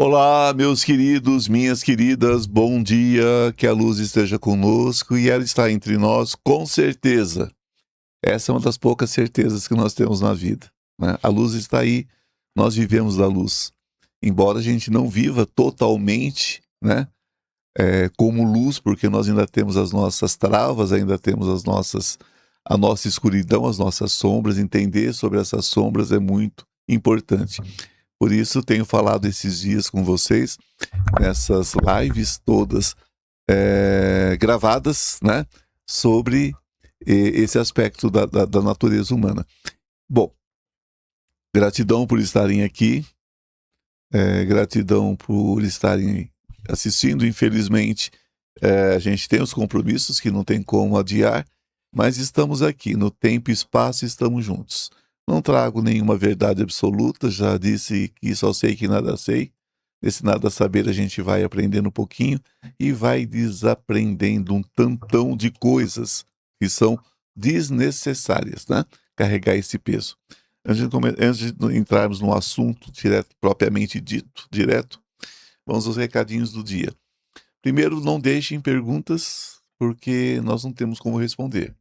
Olá, meus queridos, minhas queridas, bom dia, que a luz esteja conosco e ela está entre nós, com certeza. Essa é uma das poucas certezas que nós temos na vida, né? A luz está aí, nós vivemos da luz. Embora a gente não viva totalmente, né, como luz, porque nós ainda temos as nossas travas, ainda temos a nossa escuridão, as nossas sombras. Entender sobre essas sombras é muito importante. Por isso, tenho falado esses dias com vocês, nessas lives todas gravadas, né, sobre esse aspecto da natureza humana. Bom, gratidão por estarem aqui, gratidão por estarem assistindo. Infelizmente, a gente tem os compromissos que não tem como adiar, mas estamos aqui, no tempo e espaço estamos juntos. Não trago nenhuma verdade absoluta, já disse que só sei que nada sei. Nesse nada saber a gente vai aprendendo um pouquinho e vai desaprendendo um tantão de coisas que são desnecessárias, né? Carregar esse peso. Antes de entrarmos no assunto direto, propriamente dito, direto, vamos aos recadinhos do dia. Primeiro, não deixem perguntas, porque nós não temos como responder.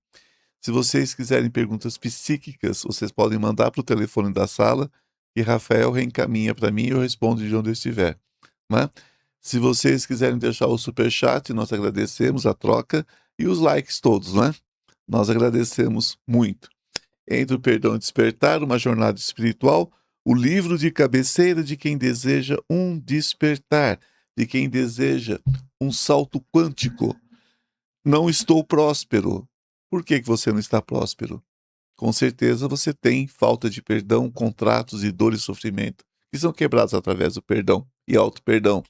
Se vocês quiserem perguntas psíquicas, vocês podem mandar para o telefone da sala e Rafael reencaminha para mim e eu respondo de onde eu estiver, né? Se vocês quiserem deixar o superchat, nós agradecemos a troca e os likes todos, né? Nós agradecemos muito. Entre o Perdão e Despertar, uma jornada espiritual, o livro de cabeceira de quem deseja um despertar, de quem deseja um salto quântico. Não estou próspero. Por que você não está próspero? Com certeza você tem falta de perdão, contratos e dor e sofrimento, que são quebrados através do perdão e auto-perdão.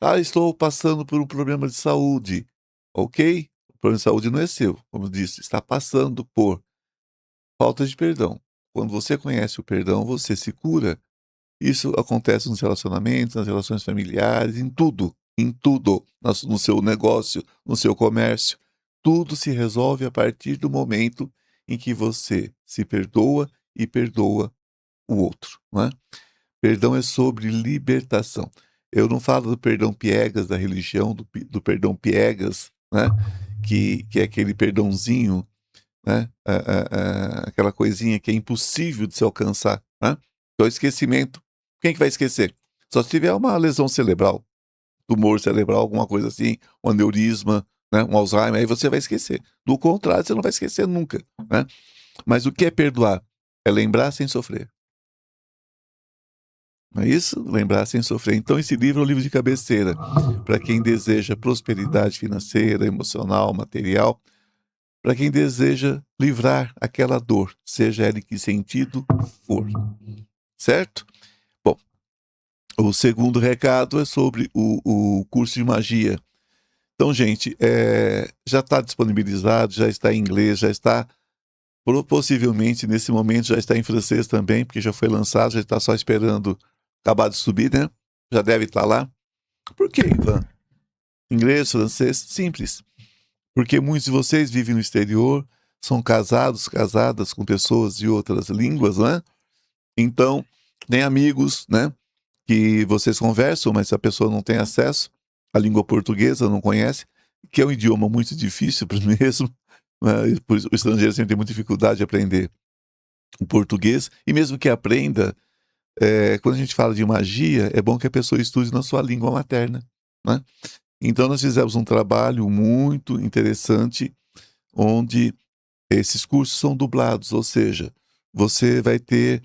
Ah, estou passando por um problema de saúde. Ok? O problema de saúde não é seu, como eu disse, está passando por falta de perdão. Quando você conhece o perdão, você se cura. Isso acontece nos relacionamentos, nas relações familiares, em tudo, no seu negócio, no seu comércio. Tudo se resolve a partir do momento em que você se perdoa e perdoa o outro, não é? Perdão é sobre libertação. Eu não falo do perdão piegas da religião, do perdão piegas, né? Que é aquele perdãozinho, né? Aquela coisinha que é impossível de se alcançar, né? Que é o esquecimento. Quem que vai esquecer? Só se tiver uma lesão cerebral, tumor cerebral, alguma coisa assim, um aneurisma, né? Um Alzheimer, aí você vai esquecer. Do contrário, você não vai esquecer nunca, né? Mas o que é perdoar? É lembrar sem sofrer. Não é isso? Lembrar sem sofrer. Então, esse livro é um livro de cabeceira para quem deseja prosperidade financeira, emocional, material, para quem deseja livrar aquela dor, seja ela em que sentido for. Certo? Bom, o segundo recado é sobre o curso de magia. Então, gente, já está disponibilizado, já está em inglês, já está, possivelmente, nesse momento, já está em francês também, porque já foi lançado, já está só esperando acabar de subir, né? Já deve estar lá. Por que, Ivan? Inglês, francês, simples. Porque muitos de vocês vivem no exterior, são casados, casadas com pessoas de outras línguas, né? Então, tem amigos, né? Que vocês conversam, mas se a pessoa não tem acesso à língua portuguesa, não conhece, que é um idioma muito difícil para mesmo, né? Por isso, o estrangeiro sempre tem muita dificuldade de aprender o português, e mesmo que aprenda, quando a gente fala de magia, é bom que a pessoa estude na sua língua materna, né? Então nós fizemos um trabalho muito interessante, onde esses cursos são dublados, ou seja, você vai ter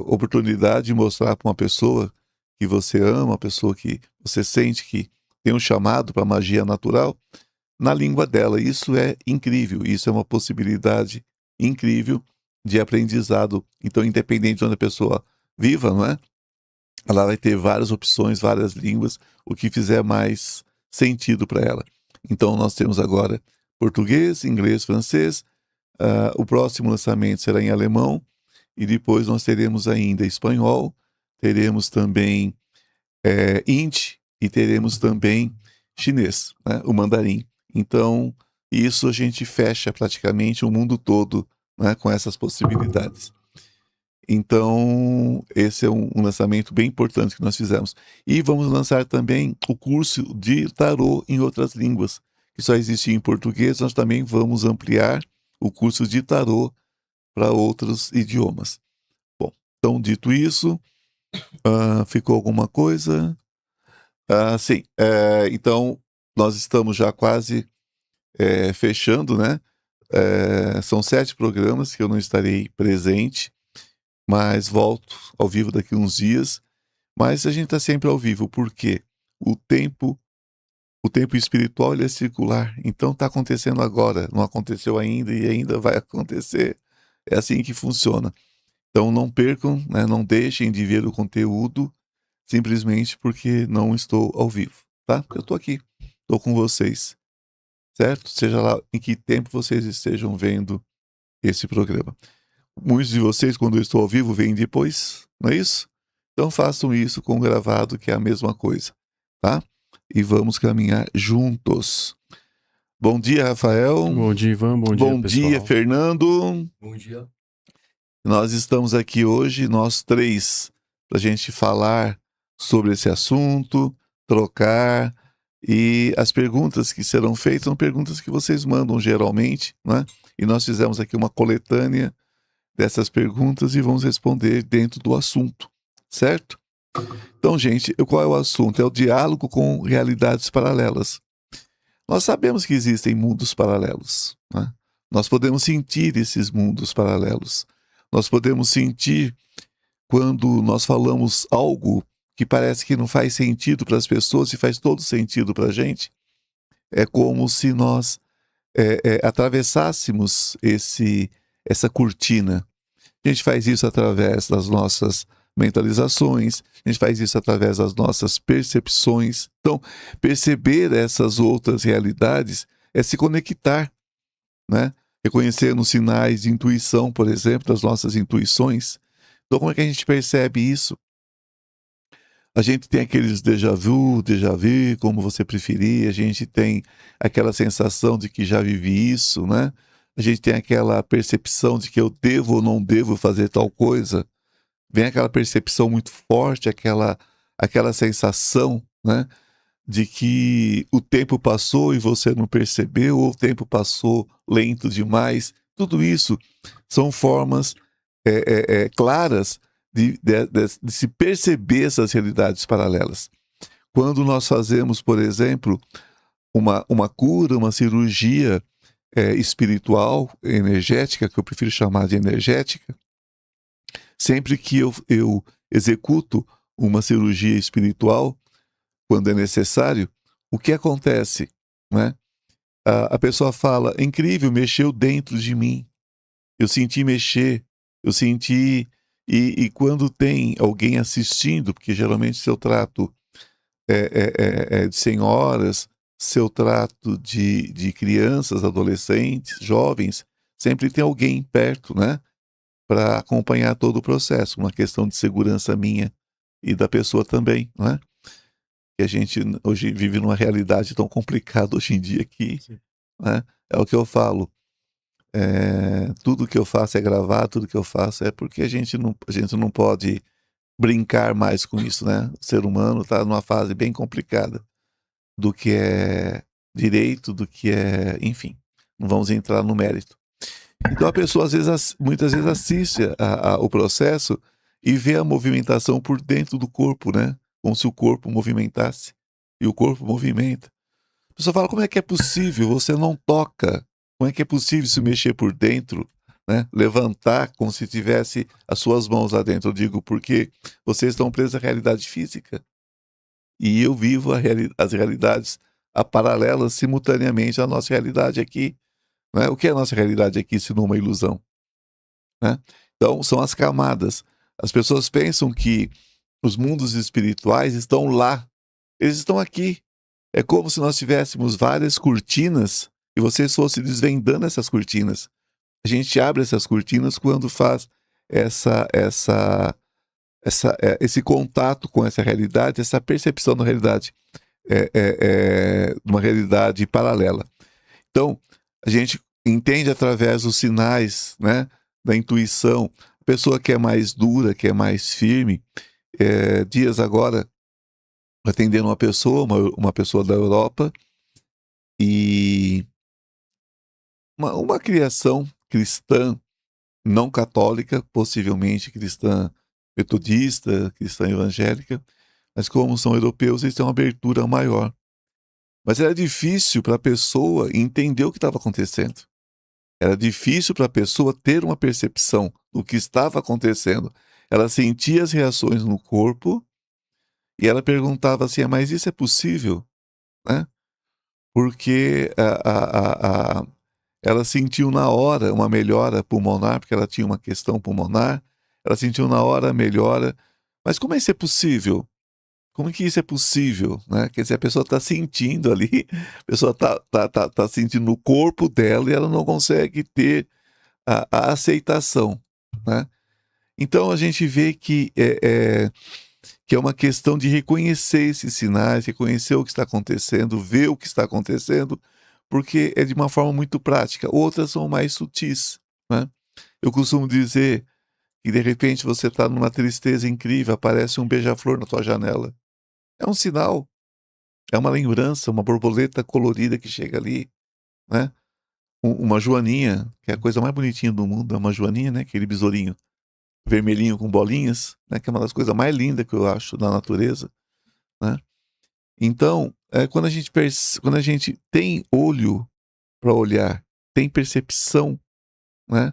oportunidade de mostrar para uma pessoa que você ama, uma pessoa que você sente que tem um chamado para magia natural, na língua dela. Isso é incrível, isso é uma possibilidade incrível de aprendizado. Então, independente de onde a pessoa viva, não é? Ela vai ter várias opções, várias línguas, o que fizer mais sentido para ela. Então, nós temos agora português, inglês, francês. O próximo lançamento será em alemão. E depois nós teremos ainda espanhol, teremos também hindi e teremos também chinês, né? O mandarim. Então, isso a gente fecha praticamente o mundo todo, né? Com essas possibilidades. Então, esse é um lançamento bem importante que nós fizemos. E vamos lançar também o curso de tarô em outras línguas, que só existe em português. Nós também vamos ampliar o curso de tarô para outros idiomas. Bom, então, dito isso, ficou alguma coisa? Sim, então, nós estamos já quase fechando, né? São 7 programas que eu não estarei presente, mas volto ao vivo daqui uns dias. Mas a gente está sempre ao vivo, porque o tempo espiritual ele é circular. Então está acontecendo agora, não aconteceu ainda e ainda vai acontecer. É assim que funciona. Então não percam, né, não deixem de ver o conteúdo simplesmente porque não estou ao vivo, tá? Eu estou aqui, estou com vocês, certo? Seja lá em que tempo vocês estejam vendo esse programa. Muitos de vocês, quando eu estou ao vivo, vêm depois, não é isso? Então façam isso com o gravado, que é a mesma coisa, tá? E vamos caminhar juntos. Bom dia, Rafael. Bom dia, Ivan. Bom dia, pessoal. Bom dia, Fernando. Bom dia. Nós estamos aqui hoje, nós 3, para a gente falar sobre esse assunto, trocar, e as perguntas que serão feitas são perguntas que vocês mandam geralmente, né? E nós fizemos aqui uma coletânea dessas perguntas e vamos responder dentro do assunto, certo? Então, gente, qual é o assunto? É o diálogo com realidades paralelas. Nós sabemos que existem mundos paralelos, né? Nós podemos sentir esses mundos paralelos. Nós podemos sentir quando nós falamos algo que parece que não faz sentido para as pessoas e faz todo sentido para a gente. É como se nós atravessássemos essa cortina. A gente faz isso através das nossas mentalizações, a gente faz isso através das nossas percepções. Então, perceber essas outras realidades é se conectar, né? Reconhecendo sinais de intuição, por exemplo, das nossas intuições. Então, como é que a gente percebe isso? A gente tem aqueles déjà vu, como você preferir, a gente tem aquela sensação de que já vivi isso, né? A gente tem aquela percepção de que eu devo ou não devo fazer tal coisa. Vem aquela percepção muito forte, aquela sensação, né, de que o tempo passou e você não percebeu, ou o tempo passou lento demais. Tudo isso são formas claras de se perceber essas realidades paralelas. Quando nós fazemos, por exemplo, uma cura, uma cirurgia espiritual, energética, que eu prefiro chamar de energética, sempre que eu executo uma cirurgia espiritual, quando é necessário, o que acontece, né? A pessoa fala, incrível, mexeu dentro de mim, eu senti mexer, eu senti... E quando tem alguém assistindo, porque geralmente se eu trato de senhoras, se eu trato de crianças, adolescentes, jovens, sempre tem alguém perto, né? Para acompanhar todo o processo, uma questão de segurança minha e da pessoa também, né? Que a gente hoje vive numa realidade tão complicada hoje em dia que, né? É o que eu falo. Tudo que eu faço é gravar, tudo que eu faço é porque a gente não pode brincar mais com isso, né? O ser humano está numa fase bem complicada do que é direito, do que é... Enfim, não vamos entrar no mérito. Então a pessoa muitas vezes assiste o processo e vê a movimentação por dentro do corpo, né? Como se o corpo movimentasse. E o corpo movimenta. A pessoa fala, como é que é possível? Você não toca. Como é que é possível se mexer por dentro, né? Levantar como se tivesse as suas mãos lá dentro? Eu digo, porque vocês estão presos à realidade física. E eu vivo as realidades paralelas simultaneamente à nossa realidade aqui. Né? O que é a nossa realidade aqui, se não uma ilusão? Né? Então, são as camadas. As pessoas pensam que os mundos espirituais estão lá. Eles estão aqui. É como se nós tivéssemos várias cortinas e vocês fossem desvendando essas cortinas. A gente abre essas cortinas quando faz esse contato com essa realidade, essa percepção da realidade, de uma realidade paralela. Então, a gente entende através dos sinais, né, da intuição, Pessoa que é mais dura, que é mais firme. Dias agora, atendendo uma pessoa da Europa, e uma criação cristã não católica, possivelmente cristã metodista, cristã evangélica, mas como são europeus, eles têm uma abertura maior. Mas era difícil para a pessoa entender o que estava acontecendo. Era difícil para a pessoa ter uma percepção do que estava acontecendo. Ela sentia as reações no corpo e ela perguntava assim: mas isso é possível? Né? Porque ela sentiu na hora uma melhora pulmonar, porque ela tinha uma questão pulmonar, ela sentiu na hora a melhora. Mas como é isso é possível? Como é que isso é possível? Né? Quer dizer, a pessoa está sentindo ali, a pessoa está sentindo no corpo dela e ela não consegue ter a aceitação. Né? Então a gente vê que é uma questão de reconhecer esses sinais, reconhecer o que está acontecendo, ver o que está acontecendo, porque é de uma forma muito prática. Outras são mais sutis. Né? Eu costumo dizer que de repente você está numa tristeza incrível, aparece um beija-flor na tua janela. É um sinal, é uma lembrança, uma borboleta colorida que chega ali, né? Uma joaninha, que é a coisa mais bonitinha do mundo, é uma joaninha, né? Aquele besourinho vermelhinho com bolinhas, né? Que é uma das coisas mais lindas que eu acho na natureza, né? Então, quando a gente tem olho para olhar, tem percepção, né?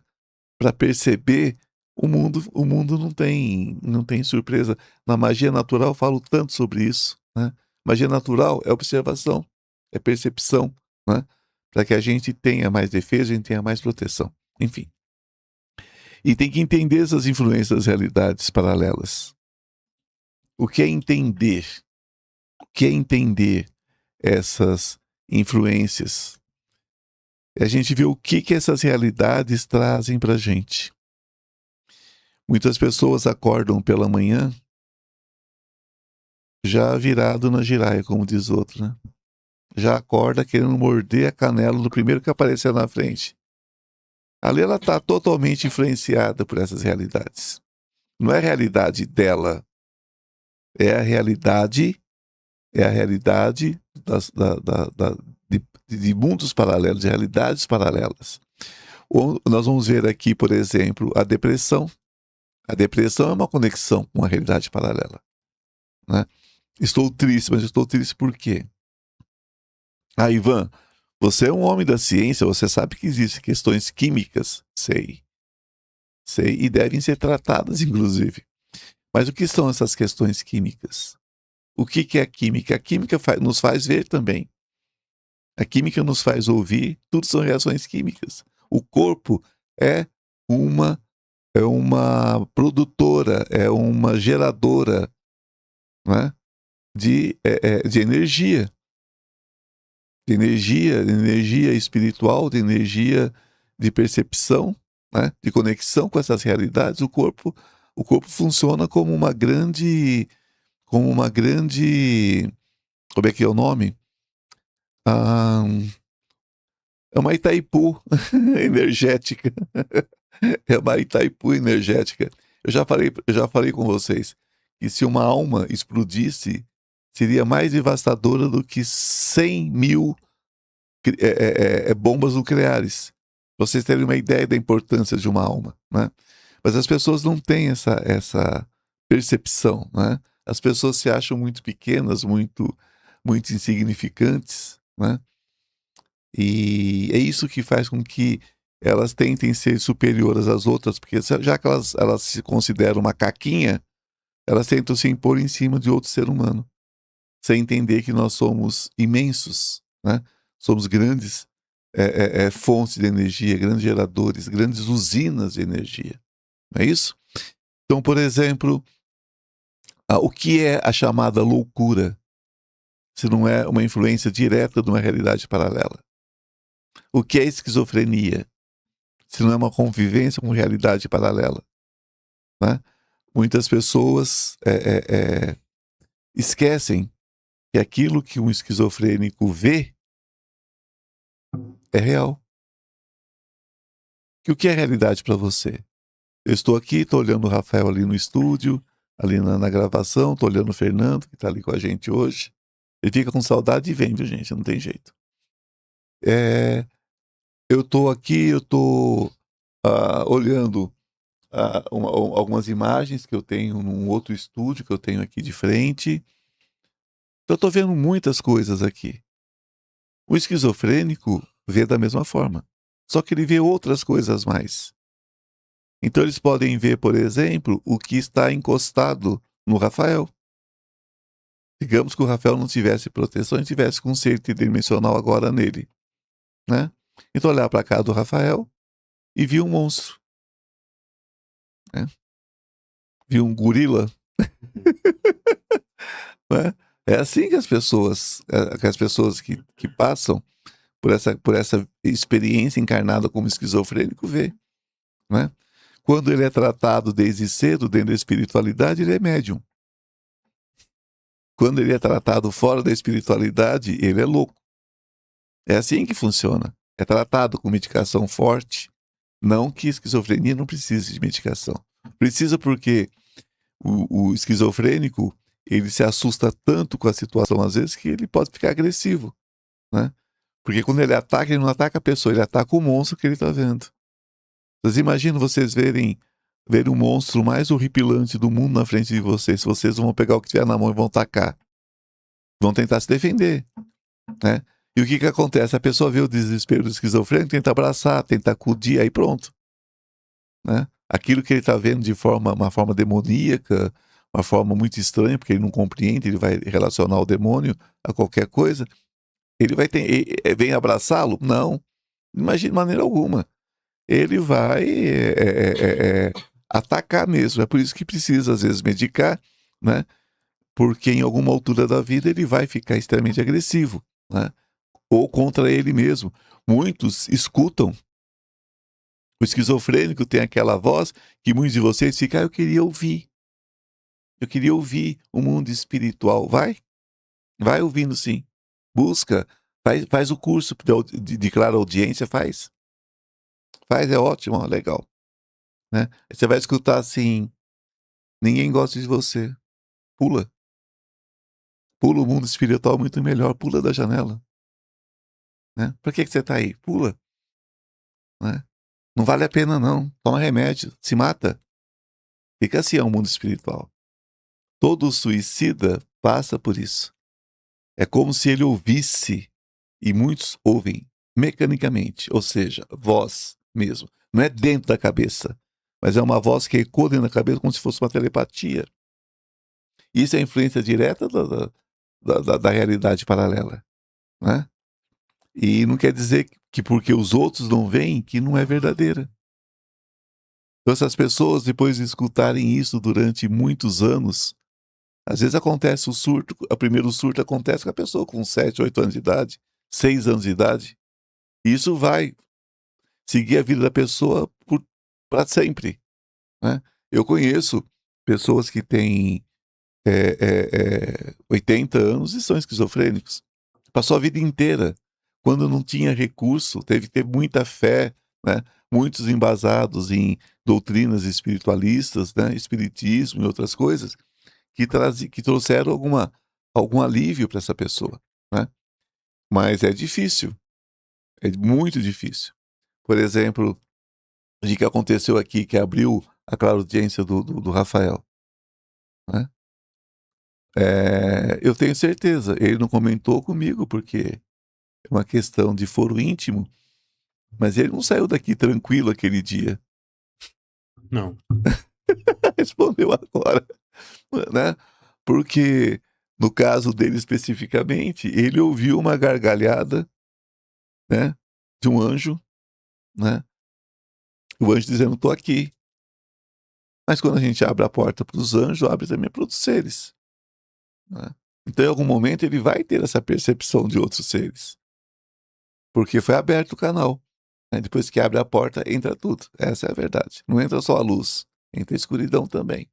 Para perceber, o mundo não tem surpresa. Na magia natural eu falo tanto sobre isso, né? Magia natural é observação, é percepção, né? Para que a gente tenha mais defesa, a gente tenha mais proteção. Enfim. E tem que entender essas influências das realidades paralelas. O que é entender? O que é entender essas influências? É a gente ver o que essas realidades trazem para a gente. Muitas pessoas acordam pela manhã já virado na giraia, como diz outro, né? Já acorda querendo morder a canela do primeiro que aparecer na frente. Ali ela está totalmente influenciada por essas realidades. Não é a realidade dela, é a realidade, das, de mundos paralelos, de realidades paralelas. Nós vamos ver aqui, por exemplo, a depressão. A depressão é uma conexão com a realidade paralela. Né? Estou triste, mas estou triste por quê? Ivan, você é um homem da ciência, você sabe que existem questões químicas, sei, e devem ser tratadas, inclusive. Mas o que são essas questões químicas? O que é a química? A química nos faz ver também. A química nos faz ouvir, tudo são reações químicas. O corpo é uma produtora, é uma geradora, né, de energia. De energia espiritual, de energia de percepção, né, de conexão com essas realidades. O corpo funciona como uma grande, como é que é o nome? Ah, é uma Itaipu energética. É uma Itaipu energética. Eu já falei com vocês que se uma alma explodisse, seria mais devastadora do que 100.000 bombas nucleares. Pra vocês terem uma ideia da importância de uma alma, né? Mas as pessoas não têm essa percepção, né? As pessoas se acham muito pequenas, muito insignificantes, né? E é isso que faz com que elas tentem ser superiores às outras, porque já que elas se consideram uma caquinha, elas tentam se impor em cima de outro ser humano, sem entender que nós somos imensos, né? Somos grandes fontes de energia, grandes geradores, grandes usinas de energia. Não é isso? Então, por exemplo, o que é a chamada loucura, se não é uma influência direta de uma realidade paralela? O que é esquizofrenia, se não é uma convivência com realidade paralela? Né? Muitas pessoas esquecem que aquilo que um esquizofrênico vê é real. Que o que é realidade para você? Eu estou aqui, estou olhando o Rafael ali no estúdio, ali na gravação, estou olhando o Fernando, que está ali com a gente hoje. Ele fica com saudade e vem, viu, gente? Não tem jeito. Eu estou aqui, eu estou olhando algumas imagens que eu tenho num outro estúdio que eu tenho aqui de frente. Então, eu estou vendo muitas coisas aqui. O esquizofrênico vê da mesma forma, só que ele vê outras coisas mais. Então, eles podem ver, por exemplo, o que está encostado no Rafael. Digamos que o Rafael não tivesse proteção e tivesse com um ser tridimensional agora nele, né? Então, olhar para a cara do Rafael e viu um monstro, né? Viu um gorila, né? É assim que as pessoas que passam por essa experiência encarnada como esquizofrênico vê, né? Quando ele é tratado desde cedo dentro da espiritualidade, ele é médium. Quando ele é tratado fora da espiritualidade, ele é louco. É assim que funciona. É tratado com medicação forte. Não que esquizofrenia não precise de medicação. Precisa porque o esquizofrênico, ele se assusta tanto com a situação, às vezes, que ele pode ficar agressivo, né? Porque quando ele ataca, ele não ataca a pessoa, ele ataca o monstro que ele está vendo. Vocês imaginam vocês verem um monstro mais horripilante do mundo na frente de vocês. Vocês vão pegar o que tiver na mão e vão tacar. Vão tentar se defender, né? E o que acontece? A pessoa vê o desespero do esquizofrênico, tenta abraçar, tenta acudir, aí pronto, né? Aquilo que ele está vendo de uma forma demoníaca, uma forma muito estranha, porque ele não compreende, ele vai relacionar o demônio a qualquer coisa, ele vai vem abraçá-lo? Não, imagina de maneira alguma. Ele vai atacar mesmo. É por isso que precisa, às vezes, medicar, né? Porque em alguma altura da vida ele vai ficar extremamente agressivo, né? Ou contra ele mesmo. Muitos escutam. O esquizofrênico tem aquela voz que muitos de vocês ficam, eu queria ouvir. Eu queria ouvir o mundo espiritual. Vai ouvindo sim. Busca, faz o curso de clara audiência, faz. Faz, é ótimo, ó, legal. Né? Você vai escutar assim, ninguém gosta de você. Pula. Pula o mundo espiritual muito melhor. Pula da janela. Né? Pra que você tá aí? Pula. Né? Não vale a pena não. Toma remédio. Se mata. Fica assim, é o mundo espiritual. Todo suicida passa por isso. É como se ele ouvisse, e muitos ouvem mecanicamente, ou seja, voz mesmo. Não é dentro da cabeça, mas é uma voz que ecoa dentro da cabeça como se fosse uma telepatia. Isso é a influência direta da realidade paralela, né? E não quer dizer que porque os outros não veem, que não é verdadeira. Então essas pessoas, depois de escutarem isso durante muitos anos, às vezes acontece o surto, o primeiro surto acontece com a pessoa com 7, 8 anos de idade, 6 anos de idade. E isso vai seguir a vida da pessoa para sempre, né? Eu conheço pessoas que têm 80 anos e são esquizofrênicos. Passou a vida inteira. Quando não tinha recurso, teve que ter muita fé, né? Muitos embasados em doutrinas espiritualistas, né? Espiritismo e outras coisas, que trouxeram algum alívio para essa pessoa, né? Mas é difícil, é muito difícil. Por exemplo, o que aconteceu aqui, que abriu a clareaudiência do Rafael, né? Eu tenho certeza, ele não comentou comigo, porque é uma questão de foro íntimo, mas ele não saiu daqui tranquilo aquele dia. Não. Respondeu agora, né? Porque, no caso dele especificamente, ele ouviu uma gargalhada, né? De um anjo, né? O anjo dizendo, estou aqui. Mas quando a gente abre a porta para os anjos, abre também para outros seres, né? Então, em algum momento, ele vai ter essa percepção de outros seres. Porque foi aberto o canal, né? Depois que abre a porta, entra tudo. Essa é a verdade. Não entra só a luz, entra a escuridão também.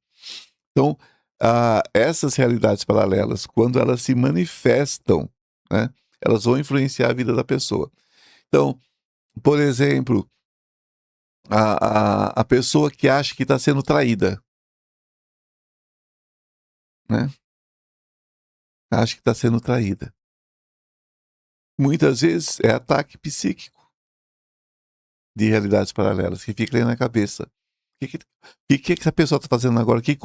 Então, essas realidades paralelas, quando elas se manifestam, né, elas vão influenciar a vida da pessoa. Então, por exemplo, a pessoa que acha que está sendo traída, né? Acha que está sendo traída. Muitas vezes é ataque psíquico de realidades paralelas que fica ali na cabeça. O que essa pessoa está fazendo agora? O que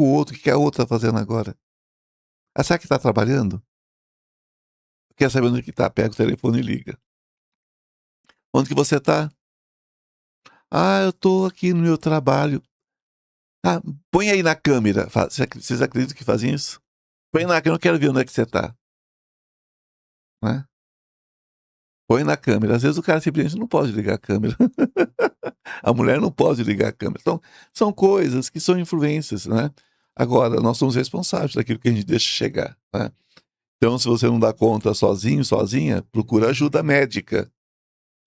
a outra está fazendo agora? Ah, será que está trabalhando? Quer saber onde que está? Pega o telefone e liga. Onde que você está? Ah, eu estou aqui no meu trabalho. Ah, põe aí na câmera. Vocês acreditam que fazem isso? Põe na câmera, eu quero ver onde é que você está. Né? Põe na câmera. Às vezes o cara simplesmente não pode ligar a câmera. A mulher não pode ligar a câmera. Então, são coisas que são influências, né? Agora, nós somos responsáveis daquilo que a gente deixa chegar, né? Então, se você não dá conta sozinho, sozinha, procura ajuda médica,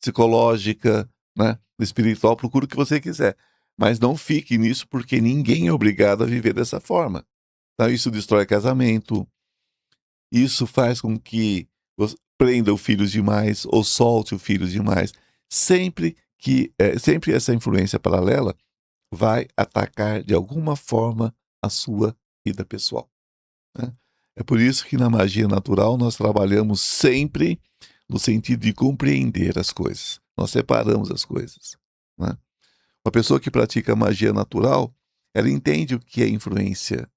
psicológica, né? Espiritual, procura o que você quiser. Mas não fique nisso, porque ninguém é obrigado a viver dessa forma. Então, isso destrói casamento, isso faz com que você prenda o filho demais ou solte o filho demais. Sempre essa influência paralela vai atacar de alguma forma a sua vida pessoal, né? É por isso que na magia natural nós trabalhamos sempre no sentido de compreender as coisas. Nós separamos as coisas, né? Uma pessoa que pratica magia natural, ela entende o que é influência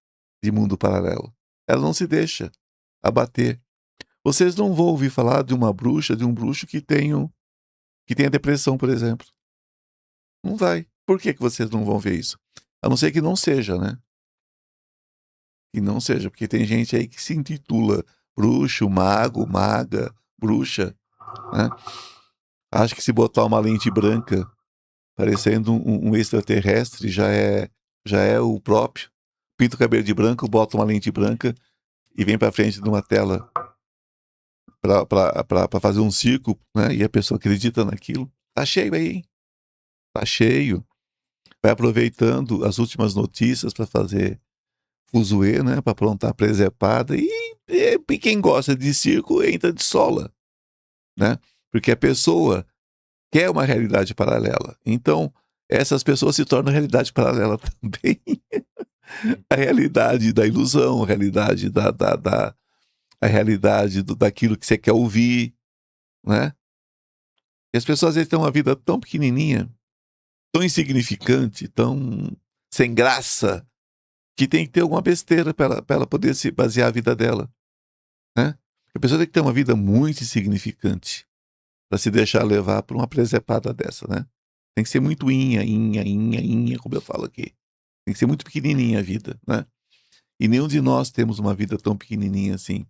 de mundo paralelo. Ela não se deixa abater. Vocês não vão ouvir falar de uma bruxa, de um bruxo que tenha depressão, por exemplo. Não vai. Por que vocês não vão ver isso? A não ser que não seja, né? Que não seja, porque tem gente aí que se intitula bruxo, mago, maga, bruxa, né? Acho que se botar uma lente branca, parecendo um extraterrestre, já é o próprio. Pinta o cabelo de branco, bota uma lente branca e vem pra frente de uma tela pra fazer um circo, né? E a pessoa acredita naquilo. Tá cheio aí, hein? Tá cheio. Vai aproveitando as últimas notícias para fazer fuzuê, né? Para aprontar presepada. E quem gosta de circo entra de sola, né? Porque a pessoa quer uma realidade paralela. Então, essas pessoas se tornam realidade paralela também. A realidade da ilusão, a realidade a realidade daquilo que você quer ouvir, né? E as pessoas às vezes têm uma vida tão pequenininha, tão insignificante, tão sem graça, que tem que ter alguma besteira para ela poder se basear a vida dela, né? A pessoa tem que ter uma vida muito insignificante para se deixar levar por uma presepada dessa, né? Tem que ser muito inha, como eu falo aqui. Tem que ser muito pequenininha a vida, né? E nenhum de nós temos uma vida tão pequenininha assim.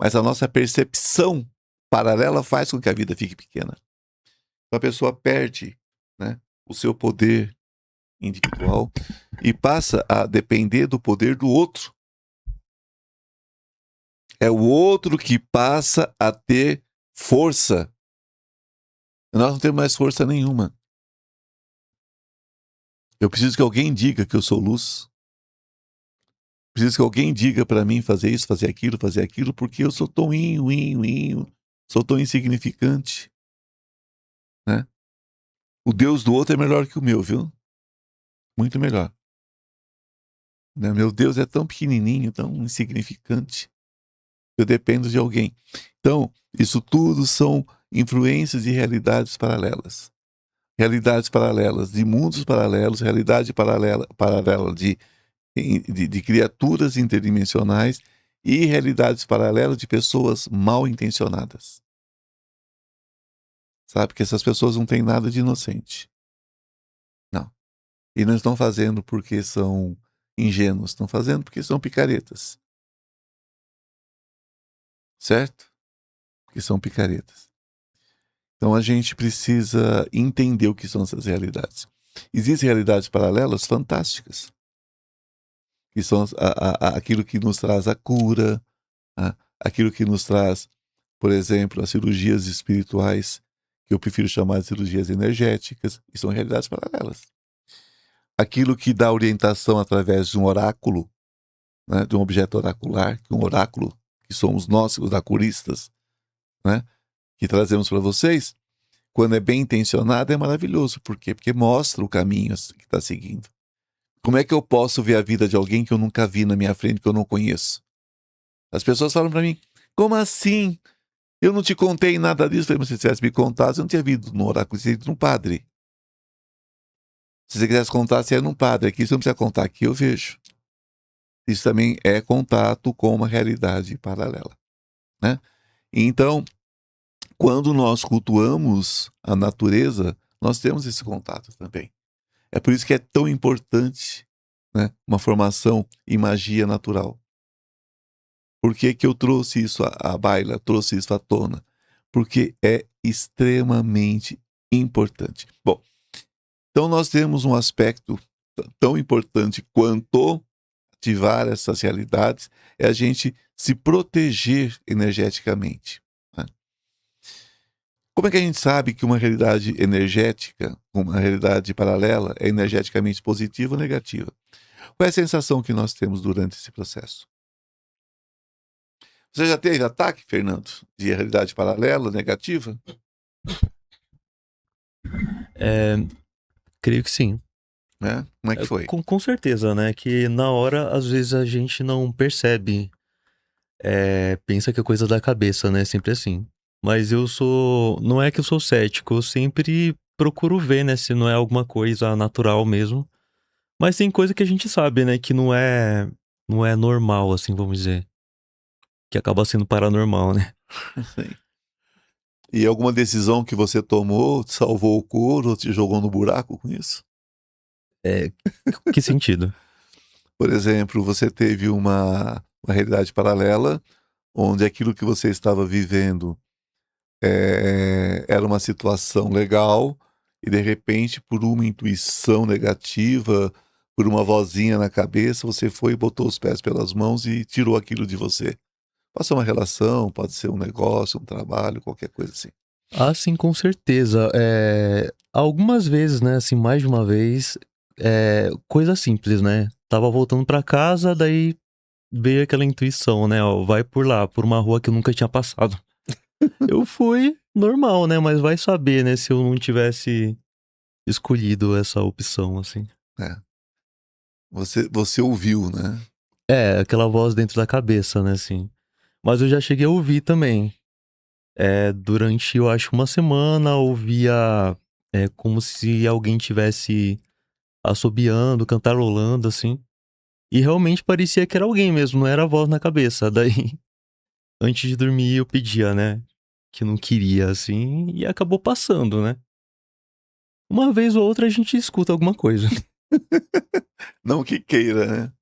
Mas a nossa percepção paralela faz com que a vida fique pequena. Então a pessoa perde, né, o seu poder individual e passa a depender do poder do outro. É o outro que passa a ter força. Nós não temos mais força nenhuma. Eu preciso que alguém diga que eu sou luz. Preciso que alguém diga para mim fazer isso, fazer aquilo, porque eu sou tão sou tão insignificante, né? O Deus do outro é melhor que o meu, viu? Muito melhor. Né? Meu Deus é tão pequenininho, tão insignificante. Eu dependo de alguém. Então, isso tudo são influências de realidades paralelas. Realidades paralelas de mundos paralelos, realidade paralela de criaturas interdimensionais e realidades paralelas de pessoas mal intencionadas. Sabe que essas pessoas não têm nada de inocente. Não. E não estão fazendo porque são ingênuos, estão fazendo porque são picaretas. Certo? Porque são picaretas. Então a gente precisa entender o que são essas realidades. Existem realidades paralelas fantásticas, que são aquilo que nos traz a cura, aquilo que nos traz, por exemplo, as cirurgias espirituais, que eu prefiro chamar de cirurgias energéticas, e são realidades paralelas. Aquilo que dá orientação através de um oráculo, né, de um objeto oracular, que um oráculo, que somos nós, os oraculistas, né, que trazemos para vocês, quando é bem intencionado, é maravilhoso. Por quê? Porque mostra o caminho que está seguindo. Como é que eu posso ver a vida de alguém que eu nunca vi na minha frente, que eu não conheço? As pessoas falam para mim, como assim? Eu não te contei nada disso. Eu falei, mas se você tivesse me contado, você não tinha vindo no oráculo, você tinha ido num padre. Se você quisesse contar, você ia num padre. Aqui você não precisa contar, aqui eu vejo. Isso também é contato com uma realidade paralela, né? Então, quando nós cultuamos a natureza, nós temos esse contato também. É por isso que é tão importante, né, uma formação em magia natural. Por que que eu trouxe isso à baila, trouxe isso à tona? Porque é extremamente importante. Bom, então nós temos um aspecto tão importante quanto ativar essas realidades, é a gente se proteger energeticamente. Né? Como é que a gente sabe que uma realidade energética, uma realidade paralela, é energeticamente positiva ou negativa? Qual é a sensação que nós temos durante esse processo? Você já teve ataque, Fernando, de realidade paralela, negativa? Creio que sim. Né? Como é que foi? Com certeza, né? Que na hora, às vezes, a gente não percebe. Pensa que é coisa da cabeça, né? Sempre assim. Mas eu sou... Não é que eu sou cético, eu sempre procuro ver, né? Se não é alguma coisa natural mesmo. Mas tem coisa que a gente sabe, né? Que não é normal, assim, vamos dizer. Que acaba sendo paranormal, né? Sim. E alguma decisão que você tomou salvou o couro ou te jogou no buraco com isso? Que sentido? Por exemplo, você teve uma realidade paralela onde aquilo que você estava vivendo era uma situação legal e de repente, por uma intuição negativa, por uma vozinha na cabeça, você foi e botou os pés pelas mãos e tirou aquilo de você. Pode ser uma relação, pode ser um negócio, um trabalho, qualquer coisa assim. Ah, sim, com certeza. Algumas vezes, né? Assim, mais de uma vez, coisa simples, né? Tava voltando pra casa, daí veio aquela intuição, né? Ó, vai por lá, por uma rua que eu nunca tinha passado. Eu fui normal, né? Mas vai saber, né? Se eu não tivesse escolhido essa opção, assim. É. Você ouviu, né? Aquela voz dentro da cabeça, né? Assim. Mas eu já cheguei a ouvir também. Durante, eu acho, uma semana, ouvia como se alguém tivesse assobiando, cantarolando, assim. E realmente parecia que era alguém mesmo, não era a voz na cabeça. Daí, antes de dormir, eu pedia, né? Que não queria, assim, e acabou passando, né? Uma vez ou outra a gente escuta alguma coisa. Não que queira, né?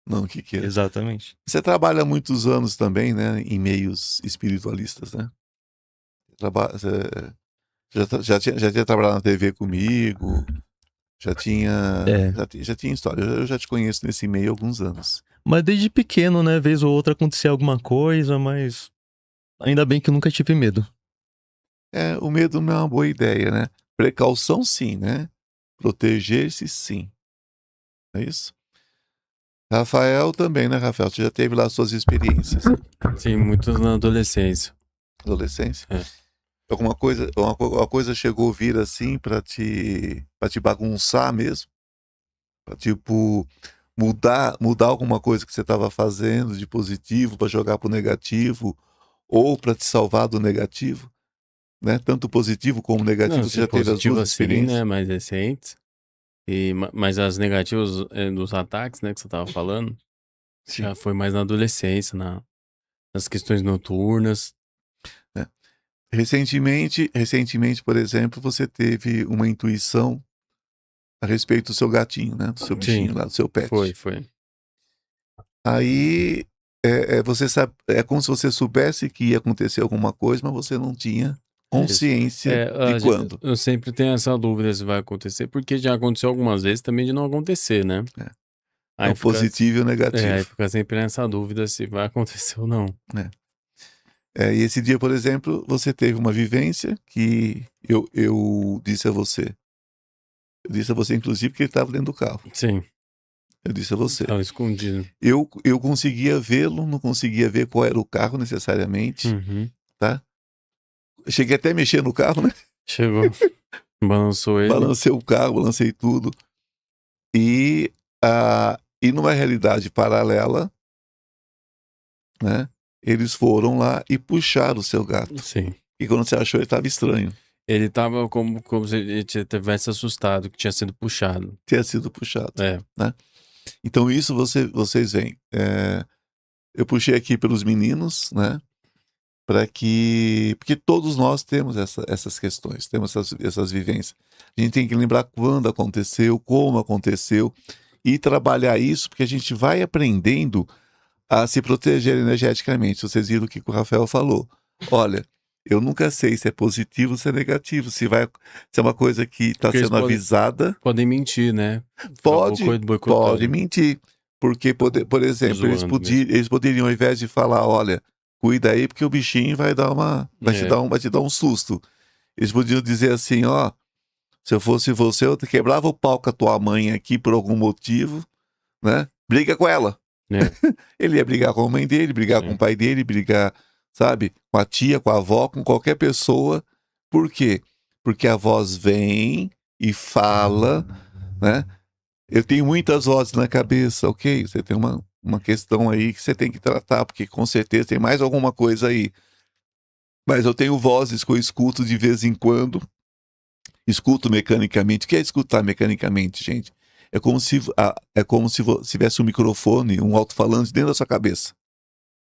Não que queira. Exatamente. Você trabalha há muitos anos também, né? Em meios espiritualistas, né? Você já tinha trabalhado na TV comigo, já tinha história. Eu já te conheço nesse meio há alguns anos. Mas desde pequeno, né? Vez ou outra acontecia alguma coisa, mas ainda bem que eu nunca tive medo. O medo não é uma boa ideia, né? Precaução, sim, né? Proteger-se, sim. É isso? Rafael também, né, Rafael? Você já teve lá suas experiências. Sim, muitos na adolescência. Adolescência? É. Alguma coisa, uma coisa chegou a vir assim pra te bagunçar mesmo? Pra, tipo, mudar alguma coisa que você estava fazendo de positivo pra jogar pro negativo ou pra te salvar do negativo, né? Tanto positivo como negativo, Não, você sim, já teve as positivo duas assim, experiências? né? Mais recentes. Mas as negativas dos ataques, né? Que você tava falando, Sim. já foi mais na adolescência, nas questões noturnas. Recentemente, por exemplo, você teve uma intuição a respeito do seu gatinho, né? Do seu bichinho Sim, lá, do seu pet. foi. Aí você sabe, é como se você soubesse que ia acontecer alguma coisa, mas você não tinha consciência de quando. Eu sempre tenho essa dúvida se vai acontecer, porque já aconteceu algumas vezes também de não acontecer, né? É Aí o positivo e o aí negativo. fica sempre nessa dúvida se vai acontecer ou não. E esse dia, por exemplo, você teve uma vivência que eu disse a você. Eu disse a você, inclusive, que ele estava dentro do carro. Sim, Eu disse a você. tava escondido. Eu conseguia vê-lo, não conseguia ver qual era o carro necessariamente, Uhum. tá? Eu cheguei até a mexer no carro, né? Chegou. Balançou ele. Balancei o carro, balancei tudo. E numa realidade paralela, né? Eles foram lá e puxaram o seu gato. Sim. E quando você achou, ele estava estranho. Ele tava como se ele tivesse assustado que tinha sido puxado. Tinha sido puxado. É. Né? Então isso vocês veem. Eu puxei aqui pelos meninos, né? Porque todos nós temos essas questões, temos essas vivências. A gente tem que lembrar quando aconteceu, como aconteceu, e trabalhar isso, porque a gente vai aprendendo a se proteger energeticamente. Vocês viram o que o Rafael falou. Olha, eu nunca sei se é positivo ou se é negativo, se é uma coisa que está Porque eles sendo avisada. Podem mentir, né? Pode Boicotando. mentir. Porque, por exemplo, eles poderiam, ao invés de falar, olha, cuida aí, porque o bichinho vai te dar um susto. Eles podiam dizer assim, ó, se eu fosse você, eu quebrava o pau com a tua mãe aqui por algum motivo, né? Briga com ela. Ele ia brigar com a mãe dele, brigar com o pai dele, brigar, sabe, com a tia, com a avó, com qualquer pessoa. Por quê? Porque a voz vem e fala, né? Eu tenho muitas vozes na cabeça, ok? Você tem uma questão aí que você tem que tratar, porque com certeza tem mais alguma coisa aí. Mas eu tenho vozes que eu escuto de vez em quando, escuto mecanicamente. O que é escutar mecanicamente, gente? É como se tivesse um microfone, um alto-falante dentro da sua cabeça.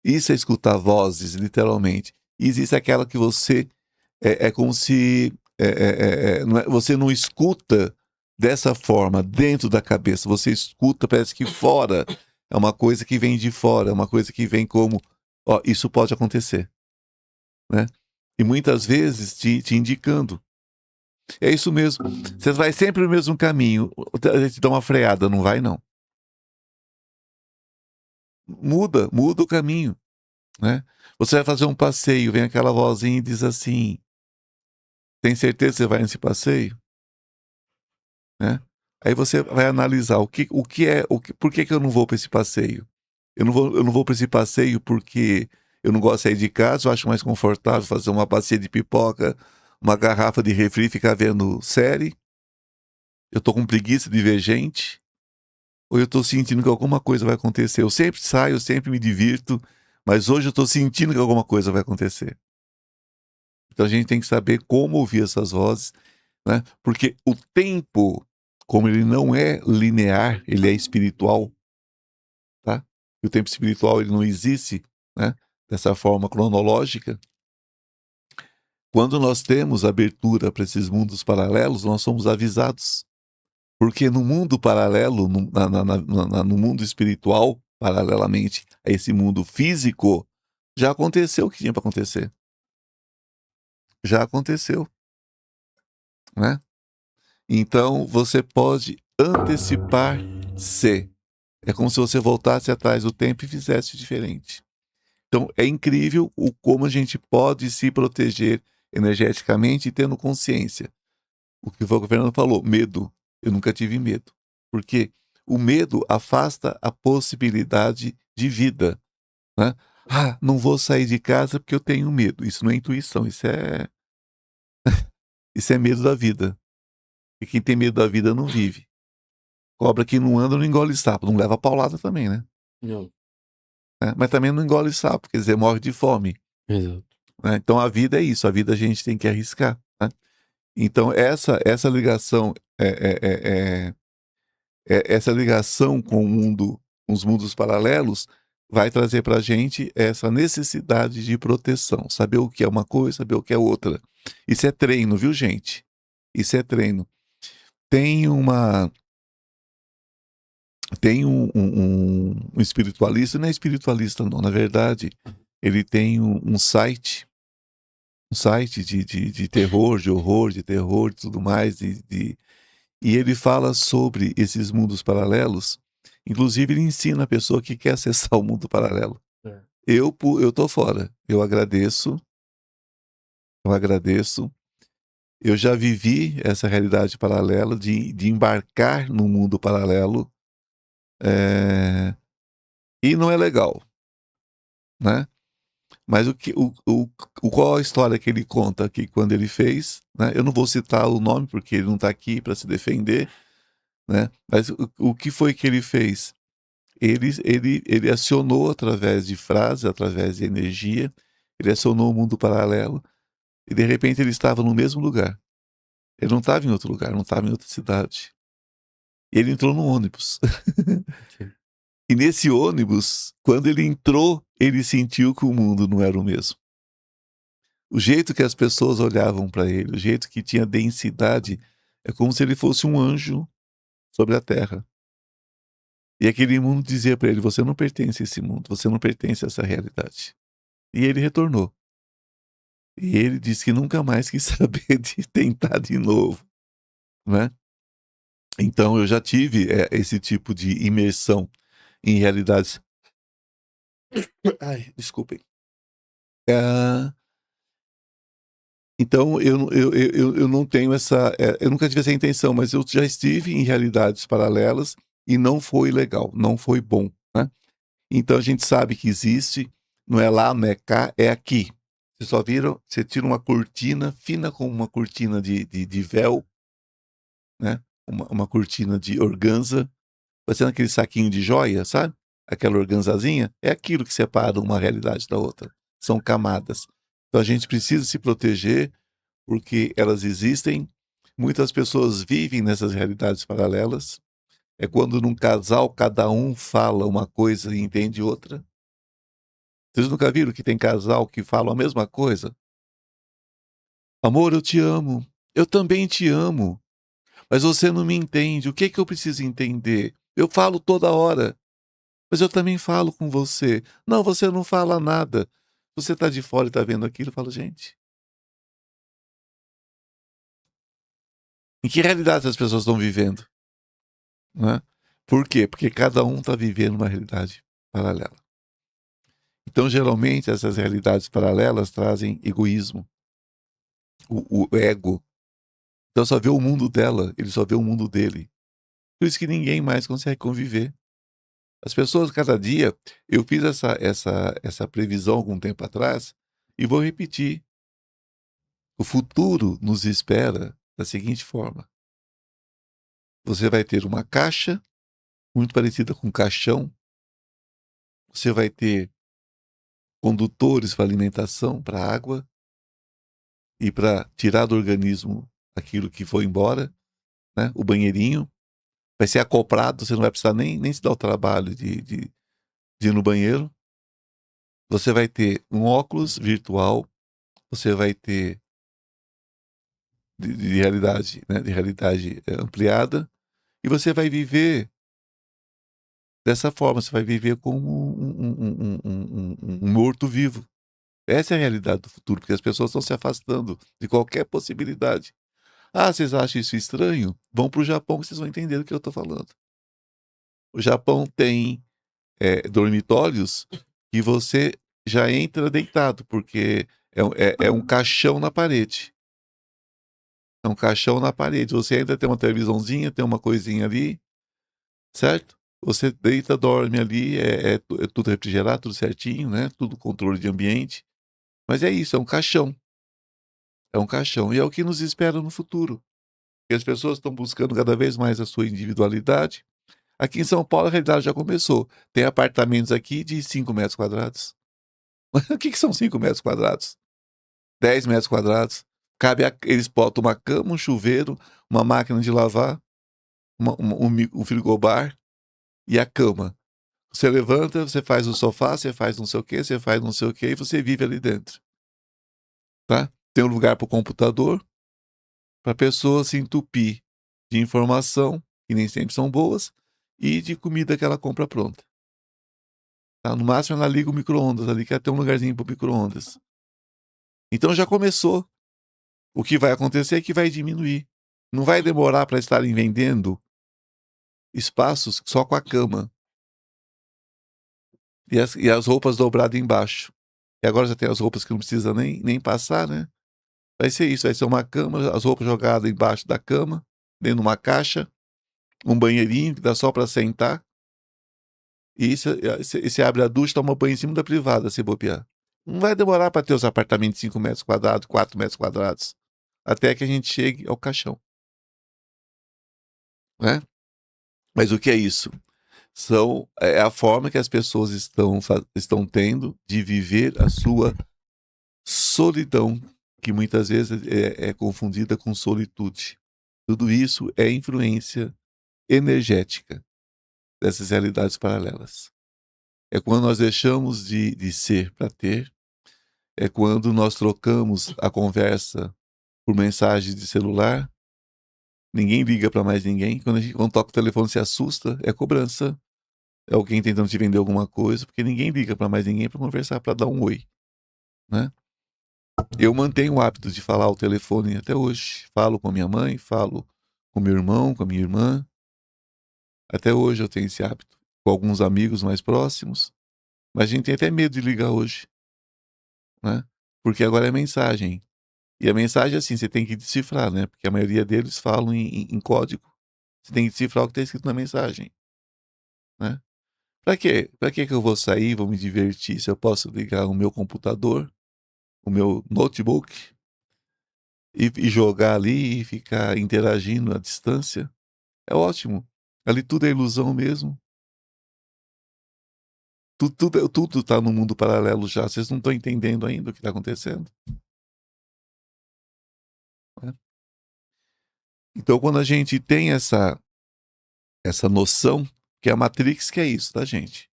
Isso é escutar vozes, literalmente. E existe aquela que você... É como se você não escuta dessa forma, dentro da cabeça. Você escuta, parece que fora. É uma coisa que vem de fora, é uma coisa que vem como... Ó, isso pode acontecer. Né? E muitas vezes te indicando. É isso mesmo. Você vai sempre no mesmo caminho. A gente dá uma freada, não vai, não. Muda o caminho. Né? Você vai fazer um passeio, vem aquela vozinha e diz assim: tem certeza que você vai nesse passeio? Né? Aí você vai analisar por que eu não vou para esse passeio? Eu não vou para esse passeio porque eu não gosto de sair de casa, eu acho mais confortável fazer uma bacia de pipoca, uma garrafa de refri e ficar vendo série. Eu tô com preguiça de ver gente. Ou eu tô sentindo que alguma coisa vai acontecer. Eu sempre saio, eu sempre me divirto, mas hoje eu tô sentindo que alguma coisa vai acontecer. Então a gente tem que saber como ouvir essas vozes, né? Porque o tempo, como ele não é linear, ele é espiritual, tá? E o tempo espiritual ele não existe, né? Dessa forma cronológica. Quando nós temos abertura para esses mundos paralelos, nós somos avisados. Porque no mundo paralelo, no mundo espiritual, paralelamente a esse mundo físico, já aconteceu o que tinha para acontecer. Já aconteceu. Né? Então você pode antecipar-se. É como se você voltasse atrás do tempo e fizesse diferente. Então é incrível como a gente pode se proteger energeticamente e tendo consciência. O que o Fernando falou, medo. Eu nunca tive medo. Por quê? O medo afasta a possibilidade de vida. Né? Ah, não vou sair de casa porque eu tenho medo. Isso não é intuição, isso é medo da vida. E quem tem medo da vida não vive. Cobra que não anda não engole sapo. Não leva paulada também, né? Não. Mas também não engole sapo, quer dizer, morre de fome. Exato. Né? Então a vida é isso, a vida a gente tem que arriscar. Né? Então essa ligação essa ligação com o mundo, com os mundos paralelos, vai trazer para a gente essa necessidade de proteção. Saber o que é uma coisa, saber o que é outra. Isso é treino, viu, gente? Isso é treino. Tem um espiritualista, não é espiritualista não, na verdade, ele tem um site de terror, de horror, de terror e tudo mais, e ele fala sobre esses mundos paralelos. Inclusive, ele ensina a pessoa que quer acessar o mundo paralelo. Eu tô fora. Eu agradeço. Eu já vivi essa realidade paralela de embarcar no mundo paralelo. E não é legal. Né? Mas qual a história que ele conta aqui quando ele fez, né? Eu não vou citar o nome porque ele não está aqui para se defender, né? Mas o que foi que ele fez? Ele acionou através de frases, através de energia, ele acionou o mundo paralelo e de repente ele estava no mesmo lugar. Ele não estava em outro lugar, não estava em outra cidade. E ele entrou no ônibus. Sim. E nesse ônibus, quando ele entrou, ele sentiu que o mundo não era o mesmo. O jeito que as pessoas olhavam para ele, o jeito que tinha densidade, é como se ele fosse um anjo sobre a terra. E aquele mundo dizia para ele: você não pertence a esse mundo, você não pertence a essa realidade. E ele retornou. E ele disse que nunca mais quis saber de tentar de novo, né? Então eu já tive esse tipo de imersão em realidades. Ai, desculpem. Então eu não tenho essa. Eu nunca tive essa intenção, mas eu já estive em realidades paralelas e não foi legal, não foi bom, né? Então a gente sabe que existe, não é lá, não é cá, é aqui. Vocês só viram, você tira uma cortina, fina como uma cortina de véu, né? Uma cortina de organza, parecendo aquele saquinho de joia, sabe? Aquela organzazinha, é aquilo que separa uma realidade da outra. São camadas. Então a gente precisa se proteger, porque elas existem. Muitas pessoas vivem nessas realidades paralelas. É quando num casal cada um fala uma coisa e entende outra. Vocês nunca viram que tem casal que fala a mesma coisa? Amor, eu te amo. Eu também te amo. Mas você não me entende. O que é que eu preciso entender? Eu falo toda hora. Mas eu também falo com você. Não, você não fala nada. Você está de fora e está vendo aquilo. Eu falo, gente, em que realidade as pessoas estão vivendo? Né? Por quê? Porque cada um está vivendo uma realidade paralela. Então, geralmente, essas realidades paralelas trazem egoísmo, o ego. Então, só vê o mundo dela, ele só vê o mundo dele. Por isso que ninguém mais consegue conviver. As pessoas, cada dia, eu fiz essa previsão algum tempo atrás e vou repetir. O futuro nos espera da seguinte forma: você vai ter uma caixa muito parecida com um caixão, você vai ter condutores para alimentação, para água e para tirar do organismo aquilo que foi embora, né? O banheirinho vai ser acoplado, você não vai precisar nem se dar o trabalho de ir no banheiro. Você vai ter um óculos virtual, você vai ter de realidade, né? De realidade ampliada, e você vai viver dessa forma, você vai viver como um morto-vivo. Essa é a realidade do futuro, porque as pessoas estão se afastando de qualquer possibilidade. Ah, vocês acham isso estranho? Vão para o Japão que vocês vão entender do que eu estou falando. O Japão tem dormitórios que você já entra deitado, porque é um caixão na parede. É um caixão na parede. Você ainda tem uma televisãozinha, tem uma coisinha ali, certo? Você deita, dorme ali, é tudo refrigerado, tudo certinho, né? Tudo controle de ambiente. Mas é isso, é um caixão. É um caixão. E é o que nos espera no futuro. Porque as pessoas estão buscando cada vez mais a sua individualidade. Aqui em São Paulo, a realidade já começou. Tem apartamentos aqui de 5 metros quadrados. O que são 5 metros quadrados? 10 metros quadrados. Eles botam uma cama, um chuveiro, uma máquina de lavar, um frigobar e a cama. Você levanta, você faz o sofá, você faz não sei o que, você faz não sei o que e você vive ali dentro. Tá? Tem um lugar para o computador, para a pessoa se entupir de informação, que nem sempre são boas, e de comida que ela compra pronta. Tá? No máximo ela liga o micro-ondas ali, quer ter um lugarzinho para o micro-ondas. Então já começou. O que vai acontecer é que vai diminuir. Não vai demorar para estarem vendendo espaços só com a cama. E as roupas dobradas embaixo. E agora já tem as roupas que não precisa nem passar, né? Vai ser isso, vai ser uma cama, as roupas jogadas embaixo da cama, dentro de uma caixa, um banheirinho que dá só para sentar. E você abre a ducha, toma banho em cima da privada, se bobear. Não vai demorar para ter os apartamentos de 5 metros quadrados, 4 metros quadrados, até que a gente chegue ao caixão, né? Mas o que é isso? É a forma que as pessoas estão tendo de viver a sua solidão, que muitas vezes é confundida com solitude. Tudo isso é influência energética dessas realidades paralelas. É quando nós deixamos de ser para ter, é quando nós trocamos a conversa por mensagem de celular, ninguém liga para mais ninguém, quando toca o telefone se assusta, é cobrança, é alguém tentando te vender alguma coisa, porque ninguém liga para mais ninguém para conversar, para dar um oi, né? Eu mantenho o hábito de falar ao telefone até hoje, falo com a minha mãe, falo com meu irmão, com a minha irmã, até hoje eu tenho esse hábito, com alguns amigos mais próximos, mas a gente tem até medo de ligar hoje, né? Porque agora é mensagem. E a mensagem, assim, você tem que decifrar, né? Porque a maioria deles falam em código. Você tem que decifrar o que está escrito na mensagem, né? Pra quê? Pra que eu vou sair, vou me divertir, se eu posso ligar o meu computador, o meu notebook, e jogar ali e ficar interagindo à distância? É ótimo. Ali tudo é ilusão mesmo. Tudo tá no mundo paralelo já. Vocês não estão entendendo ainda o que está acontecendo, né? Então, quando a gente tem essa noção, que é a Matrix, que é isso, tá, gente?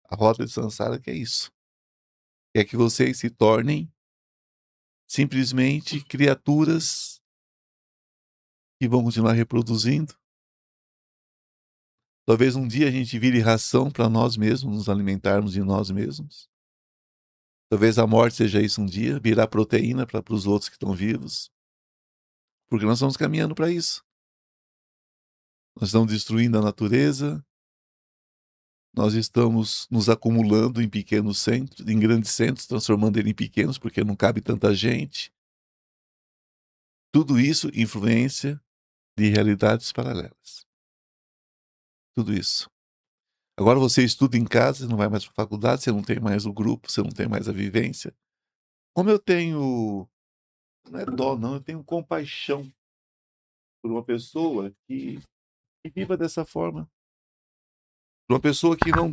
A roda de Sansara, que é isso. É que vocês se tornem simplesmente criaturas que vão continuar reproduzindo. Talvez um dia a gente vire ração para nós mesmos, nos alimentarmos de nós mesmos. Talvez a morte seja isso um dia, virar proteína para os outros que estão vivos. Porque nós estamos caminhando para isso. Nós estamos destruindo a natureza, nós estamos nos acumulando em pequenos centros, em grandes centros, transformando ele em pequenos, porque não cabe tanta gente. Tudo isso influência de realidades paralelas. Tudo isso. Agora você estuda em casa, você não vai mais para a faculdade, você não tem mais o grupo, você não tem mais a vivência. Como eu tenho, não é dó não, eu tenho compaixão por uma pessoa que viva dessa forma. Por uma pessoa que não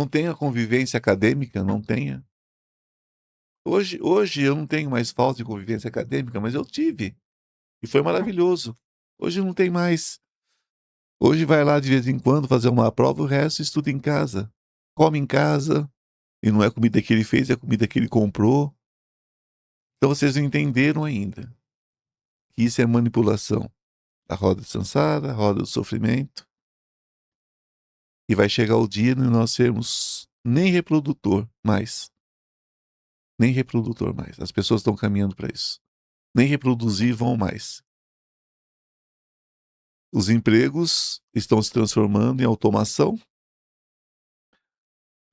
tenha convivência acadêmica, não tenha. Hoje eu não tenho mais falta de convivência acadêmica, mas eu tive. E foi maravilhoso. Hoje não tem mais. Hoje vai lá de vez em quando fazer uma prova, o resto estuda em casa. Come em casa. E não é comida que ele fez, é comida que ele comprou. Então vocês não entenderam ainda que isso é manipulação. A roda de Sansara, a roda do sofrimento. E vai chegar o dia de nós sermos nem reprodutor mais. Nem reprodutor mais. As pessoas estão caminhando para isso. Nem reproduzir vão mais. Os empregos estão se transformando em automação.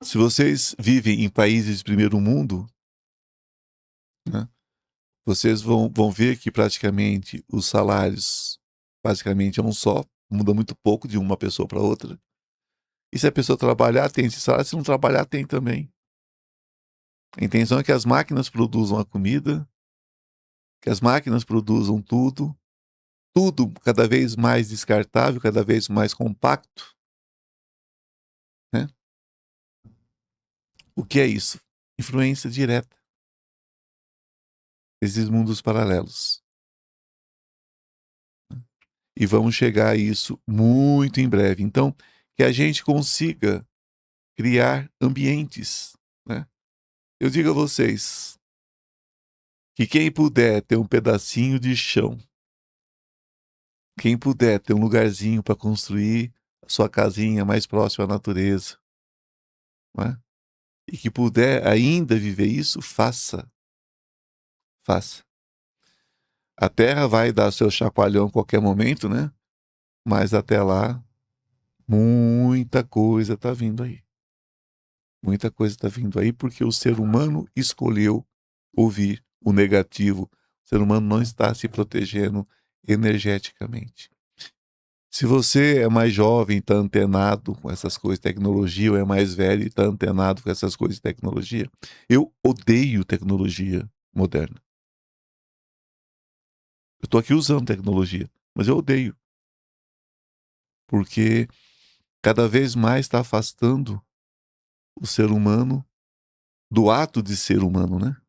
Se vocês vivem em países de primeiro mundo, né, vocês vão ver que praticamente os salários basicamente é um só, muda muito pouco de uma pessoa para outra. E se a pessoa trabalhar, tem esse salário, se não trabalhar, tem também. A intenção é que as máquinas produzam a comida, que as máquinas produzam tudo cada vez mais descartável, cada vez mais compacto, né? O que é isso? Influência direta desses mundos paralelos. E vamos chegar a isso muito em breve. Então, que a gente consiga criar ambientes, né? Eu digo a vocês que quem puder ter um pedacinho de chão, quem puder ter um lugarzinho para construir a sua casinha mais próxima à natureza, né? E que puder ainda viver isso, faça. Faça. A Terra vai dar seu chacoalhão a qualquer momento, né? Mas até lá, muita coisa está vindo aí. Muita coisa está vindo aí porque o ser humano escolheu ouvir o negativo. O ser humano não está se protegendo energeticamente. Se você é mais jovem e está antenado com essas coisas de tecnologia, ou é mais velho e está antenado com essas coisas de tecnologia, eu odeio tecnologia moderna. Eu estou aqui usando tecnologia, mas eu odeio. Porque cada vez mais está afastando o ser humano do ato de ser humano, né?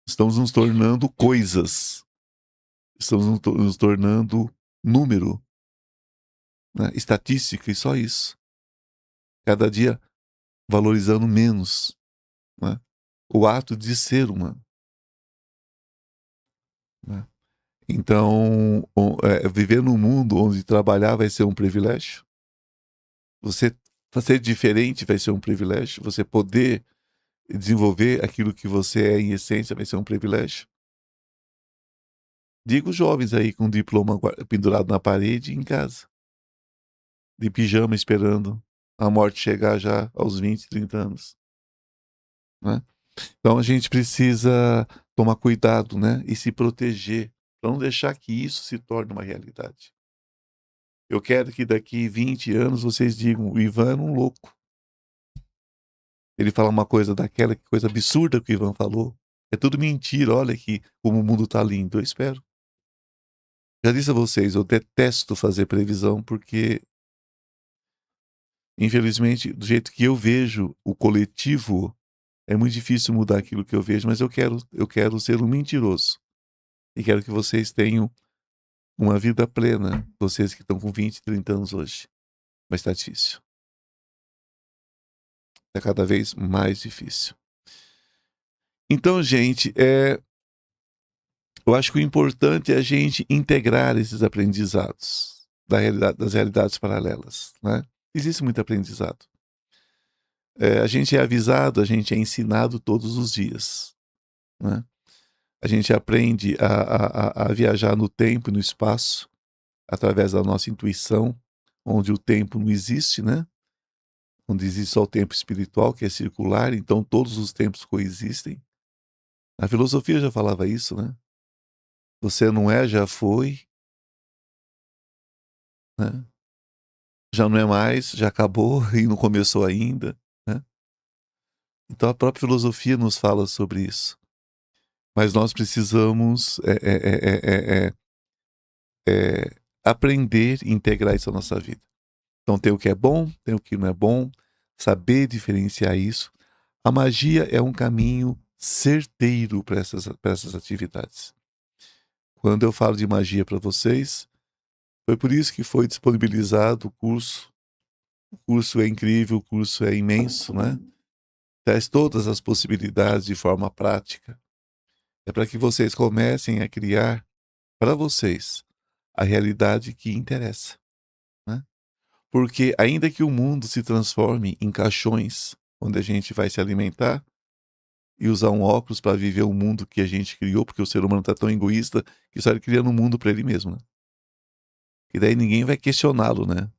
Estamos nos tornando coisas. Estamos nos tornando número, né? Estatística e só isso. Cada dia valorizando menos, né? O ato de ser humano, né? Então, viver num mundo onde trabalhar vai ser um privilégio, você ser diferente vai ser um privilégio, você poder desenvolver aquilo que você é em essência vai ser um privilégio. Digo jovens aí com diploma pendurado na parede em casa, de pijama esperando a morte chegar já aos 20, 30 anos, né? Então a gente precisa tomar cuidado, né? E se proteger, para não deixar que isso se torne uma realidade. Eu quero que daqui 20 anos vocês digam, o Ivan era um louco. Ele fala uma coisa daquela, que coisa absurda que o Ivan falou. É tudo mentira, olha aqui como o mundo tá lindo. Eu espero. Já disse a vocês, eu detesto fazer previsão porque, infelizmente, do jeito que eu vejo o coletivo, é muito difícil mudar aquilo que eu vejo, mas eu quero ser um mentiroso. E quero que vocês tenham uma vida plena, vocês que estão com 20, 30 anos hoje. Mas está difícil. É cada vez mais difícil. Então, gente, eu acho que o importante é a gente integrar esses aprendizados das realidades paralelas, né? Existe muito aprendizado. A gente é avisado, a gente é ensinado todos os dias, né? A gente aprende a viajar no tempo e no espaço através da nossa intuição, onde o tempo não existe, né? Onde existe só o tempo espiritual, que é circular, então todos os tempos coexistem. A filosofia já falava isso, né? Você não é, já foi, né? Já não é mais, já acabou e não começou ainda, né? Então a própria filosofia nos fala sobre isso. Mas nós precisamos aprender e integrar isso à nossa vida. Então tem o que é bom, tem o que não é bom, saber diferenciar isso. A magia é um caminho certeiro para essas atividades. Quando eu falo de magia para vocês, foi por isso que foi disponibilizado o curso. O curso é incrível, o curso é imenso, né? Traz todas as possibilidades de forma prática. É para que vocês comecem a criar para vocês a realidade que interessa, né? Porque ainda que o mundo se transforme em caixões onde a gente vai se alimentar e usar um óculos para viver o mundo que a gente criou, porque o ser humano está tão egoísta que só ele criando um mundo para ele mesmo, né? E daí ninguém vai questioná-lo, né?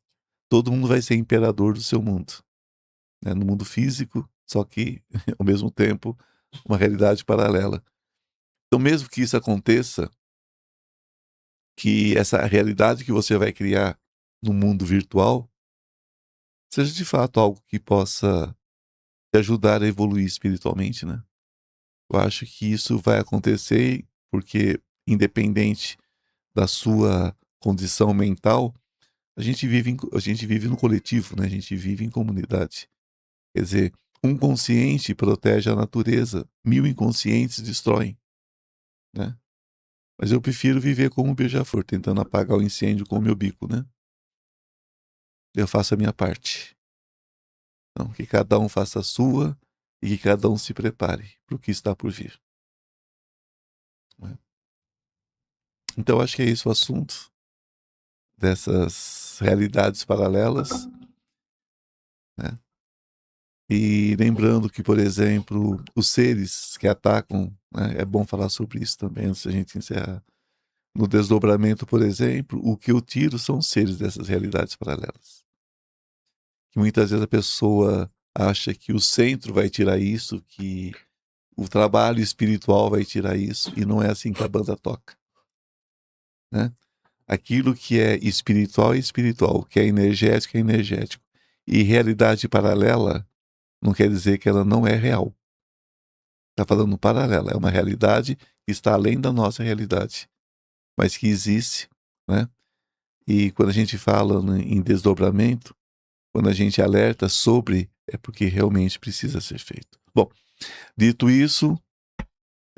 Todo mundo vai ser imperador do seu mundo, né? No mundo físico, só que ao mesmo tempo uma realidade paralela. Então, mesmo que isso aconteça, que essa realidade que você vai criar no mundo virtual seja de fato algo que possa te ajudar a evoluir espiritualmente, né? Eu acho que isso vai acontecer porque, independente da sua condição mental, a gente vive no coletivo, né? A gente vive em comunidade. Quer dizer, um consciente protege a natureza, 1000 inconscientes destroem, né? Mas eu prefiro viver como um beija-flor, tentando apagar o incêndio com o meu bico, né? Eu faço a minha parte. Então, que cada um faça a sua e que cada um se prepare para o que está por vir, né? Então, acho que é esse o assunto dessas realidades paralelas, né? E lembrando que, por exemplo, os seres que atacam, né, é bom falar sobre isso também antes da gente encerrar. No desdobramento, por exemplo, o que eu tiro são os seres dessas realidades paralelas. Que muitas vezes a pessoa acha que o centro vai tirar isso, que o trabalho espiritual vai tirar isso, e não é assim que a banda toca, né? Aquilo que é espiritual é espiritual, o que é energético é energético. E realidade paralela não quer dizer que ela não é real. Está falando paralela, é uma realidade que está além da nossa realidade, mas que existe, né? E quando a gente fala em desdobramento, quando a gente alerta sobre, é porque realmente precisa ser feito. Bom, dito isso,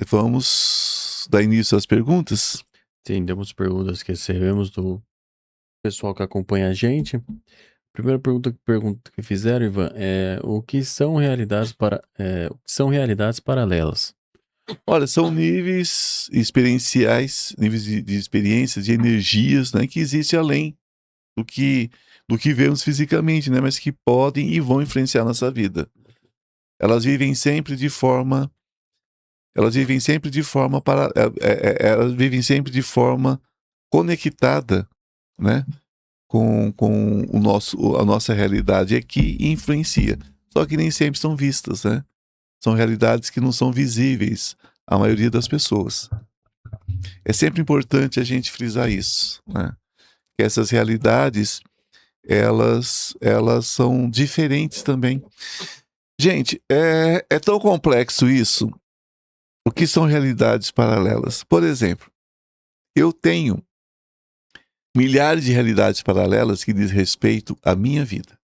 vamos dar início às perguntas? Sim, temos perguntas que recebemos do pessoal que acompanha a gente. Primeira pergunta que fizeram, Ivan, é o que são realidades paralelas? Olha, são níveis experienciais, níveis de experiências, de energias, né, que existem além do que vemos fisicamente, né, mas que podem e vão influenciar nossa vida. Elas vivem sempre de forma elas vivem sempre de forma conectada, né, com a nossa realidade aqui e influencia. Só que nem sempre são vistas, né? São realidades que não são visíveis à maioria das pessoas. É sempre importante a gente frisar isso, né? Que essas realidades, elas são diferentes também. Gente, é tão complexo isso. O que são realidades paralelas? Por exemplo, eu tenho milhares de realidades paralelas que diz respeito à minha vida.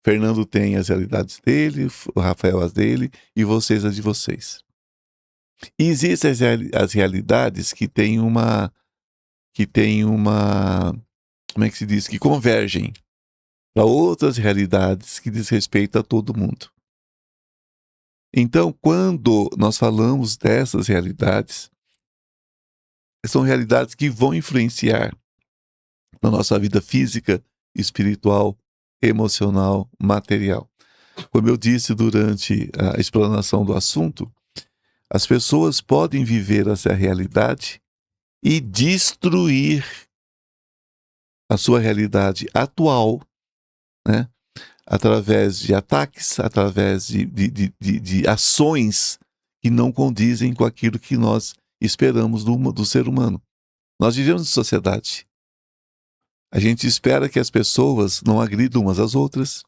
Fernando tem as realidades dele, o Rafael as dele e vocês as de vocês. E existem as realidades que têm uma, como é que se diz, que convergem para outras realidades que diz respeito a todo mundo. Então, quando nós falamos dessas realidades, são realidades que vão influenciar na nossa vida física, espiritual, emocional, material. Como eu disse durante a explanação do assunto, as pessoas podem viver essa realidade e destruir a sua realidade atual, né? Através de ataques, através de ações que não condizem com aquilo que nós esperamos do ser humano. Nós vivemos em sociedade. A gente espera que as pessoas não agridam umas às outras.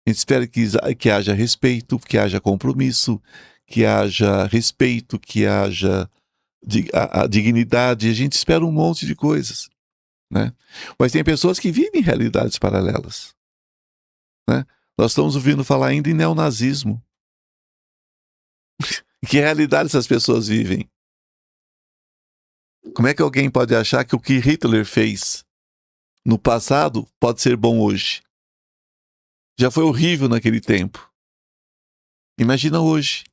A gente espera que haja respeito, que haja compromisso, que haja respeito, que haja a dignidade. A gente espera um monte de coisas, né? Mas tem pessoas que vivem realidades paralelas, né? Nós estamos ouvindo falar ainda em neonazismo. Que realidade essas pessoas vivem? Como é que alguém pode achar que o que Hitler fez no passado pode ser bom hoje? Já foi horrível naquele tempo. Imagina hoje,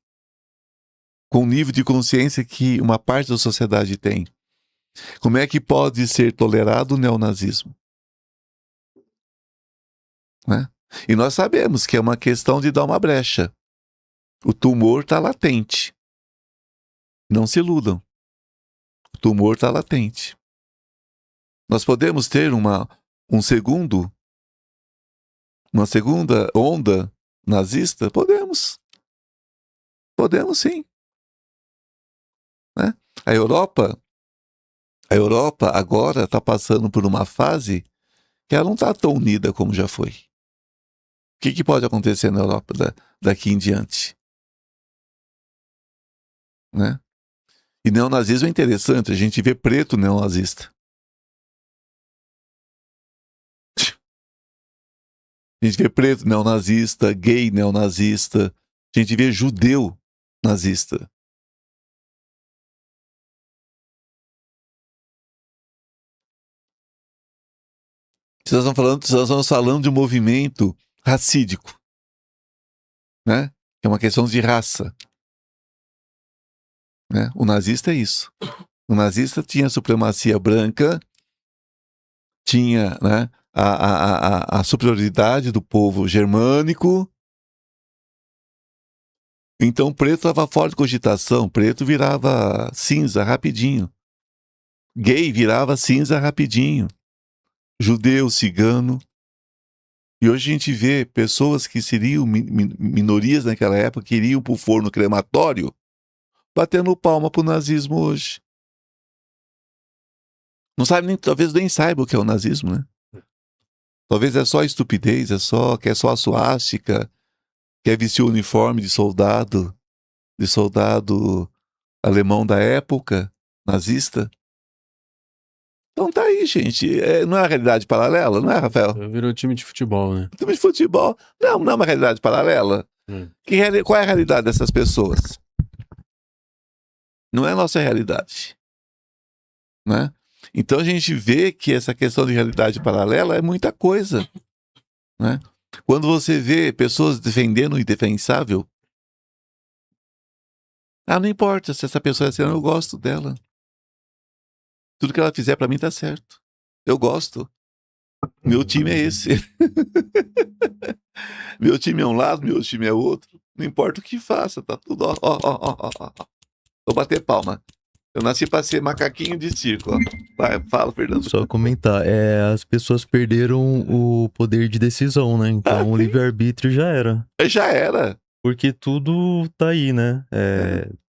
com o nível de consciência que uma parte da sociedade tem. Como é que pode ser tolerado o neonazismo? Né? E nós sabemos que é uma questão de dar uma brecha. O tumor está latente. Não se iludam. O tumor está latente. Nós podemos ter uma segunda onda nazista? Podemos. Podemos sim. Né? A Europa agora está passando por uma fase que ela não está tão unida como já foi. O que pode acontecer na Europa daqui em diante? Né? E neonazismo é interessante, a gente vê preto neonazista. A gente vê preto neonazista, gay neonazista, a gente vê judeu nazista. Nós estamos falando de um movimento racídico, né? É uma questão de raça. Né? O nazista é isso. O nazista tinha supremacia branca, tinha, né, a superioridade do povo germânico. Então preto estava fora de cogitação, preto virava cinza rapidinho. Gay virava cinza rapidinho. Judeu, cigano. E hoje a gente vê pessoas que seriam minorias naquela época, que iriam para o forno crematório, batendo palma para o nazismo hoje. Não sabe nem, talvez nem saiba o que é o nazismo, né? Talvez é só estupidez, quer só a suástica, quer vestir o uniforme de soldado alemão da época, nazista. Então tá aí, gente. Não é uma realidade paralela, não é, Rafael? Virou time de futebol, né? Time de futebol não é uma realidade paralela. Qual é a realidade dessas pessoas? Não é a nossa realidade, né? Então a gente vê que essa questão de realidade paralela é muita coisa, né? Quando você vê pessoas defendendo o indefensável, não importa se essa pessoa é assim, eu gosto dela. Tudo que ela fizer pra mim tá certo. Eu gosto. Meu time é esse. Meu time é um lado, meu time é outro. Não importa o que faça, tá tudo ó. Vou bater palma. Eu nasci pra ser macaquinho de circo, ó. Vai, fala, Fernando. Só comentar, as pessoas perderam o poder de decisão, né? Então o livre-arbítrio já era. Já era. Porque tudo tá aí, né?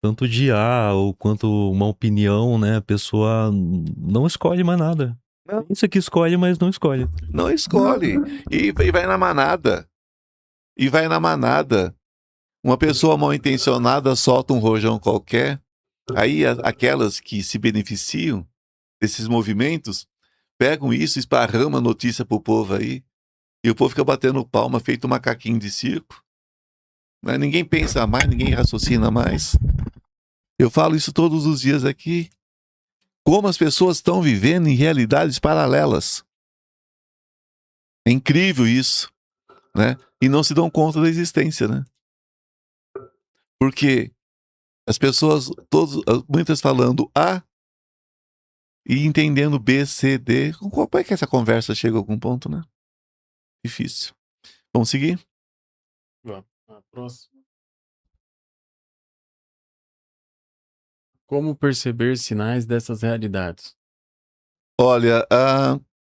Tanto odiar ou quanto uma opinião, né? A pessoa não escolhe mais nada. Não. Pensa que escolhe, mas não escolhe. Não escolhe. E vai na manada. Uma pessoa mal intencionada solta um rojão qualquer. Aí aquelas que se beneficiam desses movimentos pegam isso, esparramam a notícia pro povo aí. E o povo fica batendo palma, feito macaquinho de circo. Né? Ninguém pensa mais, ninguém raciocina mais. Eu falo isso todos os dias aqui. Como as pessoas estão vivendo em realidades paralelas. É incrível isso, né? E não se dão conta da existência, né? Porque as pessoas, muitas falando A e entendendo B, C, D. Como é que essa conversa chega a algum ponto, né? Difícil. Vamos seguir? A próxima. Como perceber sinais dessas realidades? Olha,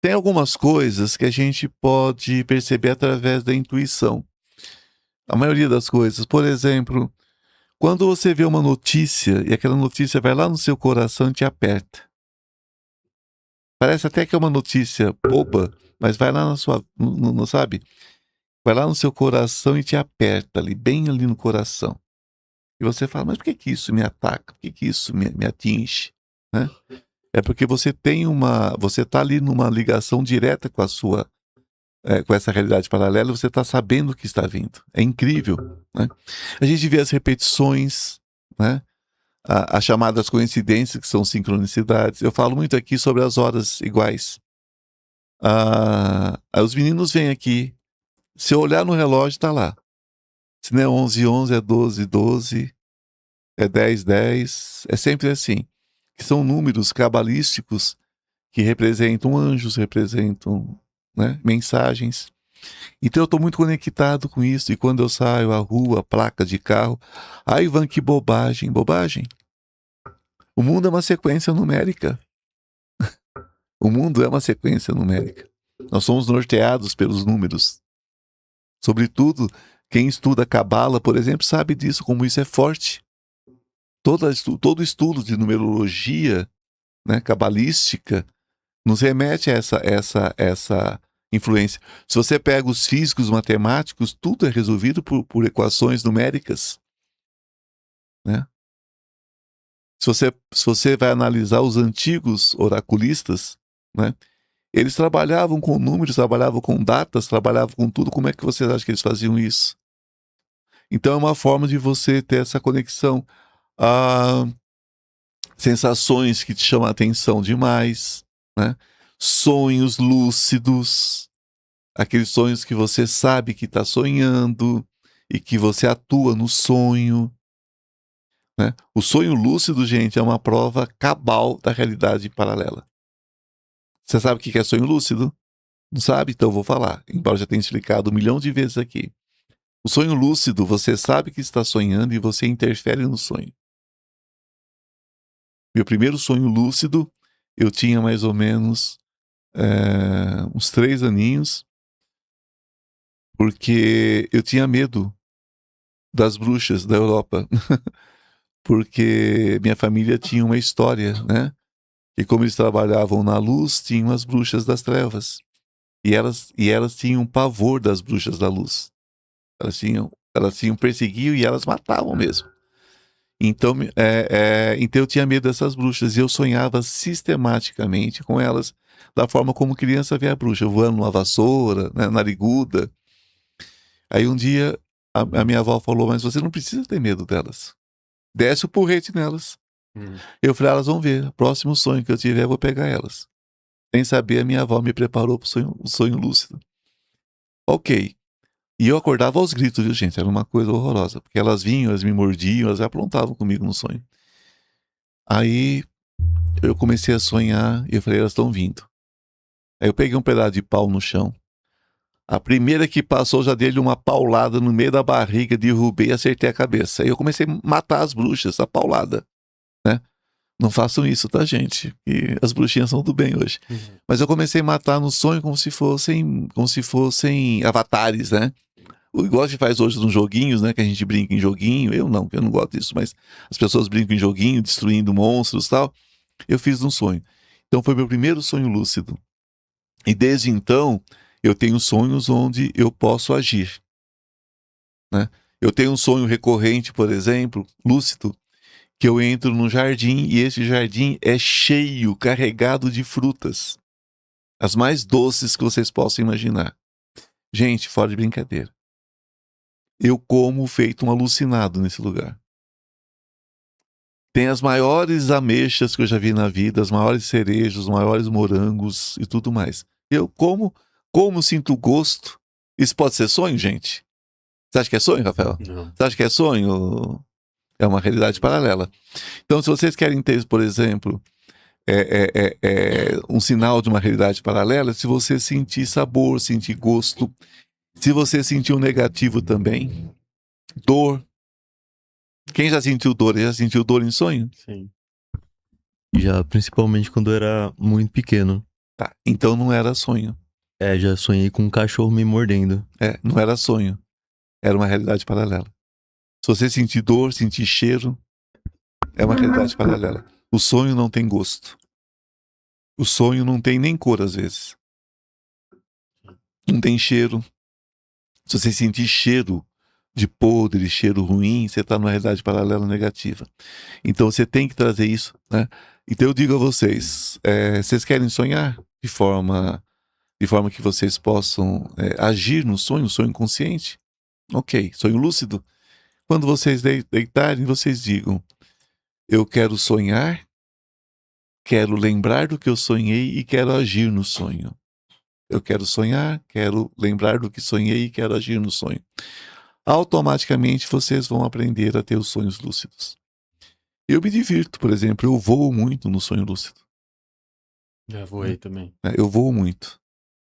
tem algumas coisas que a gente pode perceber através da intuição. A maioria das coisas. Por exemplo, quando você vê uma notícia e aquela notícia vai lá no seu coração e te aperta. Parece até que é uma notícia boba, mas vai lá na sua, não sabe? Vai lá no seu coração e te aperta ali, bem ali no coração. E você fala, mas por que isso me ataca? Por que isso me atinge? Né? É porque você está ali numa ligação direta com a sua, com essa realidade paralela, você está sabendo o que está vindo. É incrível, né? A gente vê as repetições, né? As chamadas coincidências, que são sincronicidades. Eu falo muito aqui sobre as horas iguais. Os meninos vêm aqui, se eu olhar no relógio, está lá. Se não é 11:11, é 12:12, é 10:10, é sempre assim. Que são números cabalísticos que representam anjos, representam, né, mensagens. Então eu estou muito conectado com isso. E quando eu saio à rua, placa de carro, Ivan, que bobagem, bobagem. O mundo é uma sequência numérica. O mundo é uma sequência numérica. Nós somos norteados pelos números. Sobretudo, quem estuda Cabala, por exemplo, sabe disso, como isso é forte. Todo estudo de numerologia, né, cabalística, nos remete a essa influência. Se você pega os físicos, os matemáticos, tudo é resolvido por equações numéricas. Né? Se você vai analisar os antigos oraculistas, né, eles trabalhavam com números, trabalhavam com datas, trabalhavam com tudo. Como é que vocês acham que eles faziam isso? Então é uma forma de você ter essa conexão a sensações que te chamam a atenção demais, né? Sonhos lúcidos, aqueles sonhos que você sabe que está sonhando e que você atua no sonho. Né? O sonho lúcido, gente, é uma prova cabal da realidade paralela. Você sabe o que é sonho lúcido? Não sabe? Então eu vou falar, embora eu já tenha explicado 1 milhão de vezes aqui. O sonho lúcido, você sabe que está sonhando e você interfere no sonho. Meu primeiro sonho lúcido, eu tinha mais ou menos uns 3 aninhos, porque eu tinha medo das bruxas da Europa. Porque minha família tinha uma história, né? E como eles trabalhavam na luz, tinham as bruxas das trevas. E elas tinham pavor das bruxas da luz. Elas perseguiam e elas matavam mesmo. Então eu tinha medo dessas bruxas e eu sonhava sistematicamente com elas, da forma como criança vê a bruxa, voando numa vassoura, né, nariguda. Aí um dia a minha avó falou, mas você não precisa ter medo delas. Desce o porrete nelas. Eu falei, elas vão ver, o próximo sonho que eu tiver eu vou pegar elas. Sem saber, a minha avó me preparou para o sonho lúcido. Ok. E eu acordava aos gritos, viu, gente? Era uma coisa horrorosa. Porque elas vinham, elas me mordiam, elas aprontavam comigo no sonho. Aí eu comecei a sonhar e eu falei, elas estão vindo. Aí eu peguei um pedaço de pau no chão. A primeira que passou já dei-lhe uma paulada no meio da barriga, derrubei e acertei a cabeça. Aí eu comecei a matar as bruxas, a paulada, né? Não façam isso, tá, gente? E as bruxinhas são do bem hoje. Mas eu comecei a matar no sonho como se fossem avatares, né? Igual a gente faz hoje nos joguinhos, né? Que a gente brinca em joguinho. Eu não gosto disso, mas as pessoas brincam em joguinho, destruindo monstros e tal. Eu fiz num sonho. Então foi meu primeiro sonho lúcido. E desde então, eu tenho sonhos onde eu posso agir, né? Eu tenho um sonho recorrente, por exemplo, lúcido, que eu entro num jardim e esse jardim é cheio, carregado de frutas. As mais doces que vocês possam imaginar. Gente, fora de brincadeira. Eu como feito um alucinado nesse lugar. Tem as maiores ameixas que eu já vi na vida, as maiores cerejas, os maiores morangos e tudo mais. Eu como sinto gosto. Isso pode ser sonho, gente? Você acha que é sonho, Rafael? Não. Você acha que é sonho? É uma realidade paralela. Então, se vocês querem ter, por exemplo, um sinal de uma realidade paralela, se você sentir sabor, sentir gosto, se você sentir um negativo também, dor. Quem já sentiu dor? Já sentiu dor em sonho? Sim. Já, principalmente quando eu era muito pequeno. Tá, então não era sonho. Já sonhei com um cachorro me mordendo. Não era sonho. Era uma realidade paralela. Se você sentir dor, sentir cheiro, é uma realidade paralela. O sonho não tem gosto. O sonho não tem nem cor, às vezes. Não tem cheiro. Se você sentir cheiro de podre, cheiro ruim, você está numa realidade paralela negativa. Então você tem que trazer isso, né? Então eu digo a vocês, vocês querem sonhar de forma que vocês possam agir no sonho consciente? Ok, sonho lúcido. Quando vocês deitarem, vocês digam, eu quero sonhar, quero lembrar do que eu sonhei e quero agir no sonho. Eu quero sonhar, quero lembrar do que sonhei e quero agir no sonho. Automaticamente vocês vão aprender a ter os sonhos lúcidos. Eu me divirto, por exemplo, eu voo muito no sonho lúcido. Já voei também. Eu voo muito,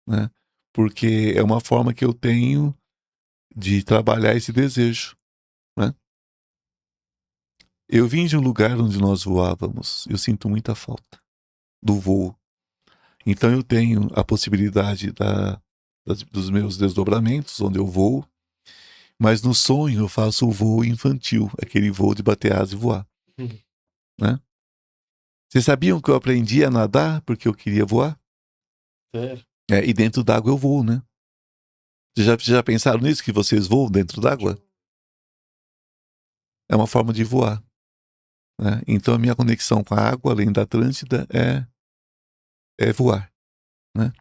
né? Porque é uma forma que eu tenho de trabalhar esse desejo, né? Eu vim de um lugar onde nós voávamos, eu sinto muita falta do voo. Então eu tenho a possibilidade dos meus desdobramentos, onde eu voo, mas no sonho eu faço o voo infantil, aquele voo de bater asa e voar. Né? Vocês sabiam que eu aprendi a nadar porque eu queria voar? Sério? E dentro d'água eu voo, né? Vocês já pensaram nisso, que vocês voam dentro d'água? É uma forma de voar. Né? Então a minha conexão com a água, além da Atlântida, é voar. Né?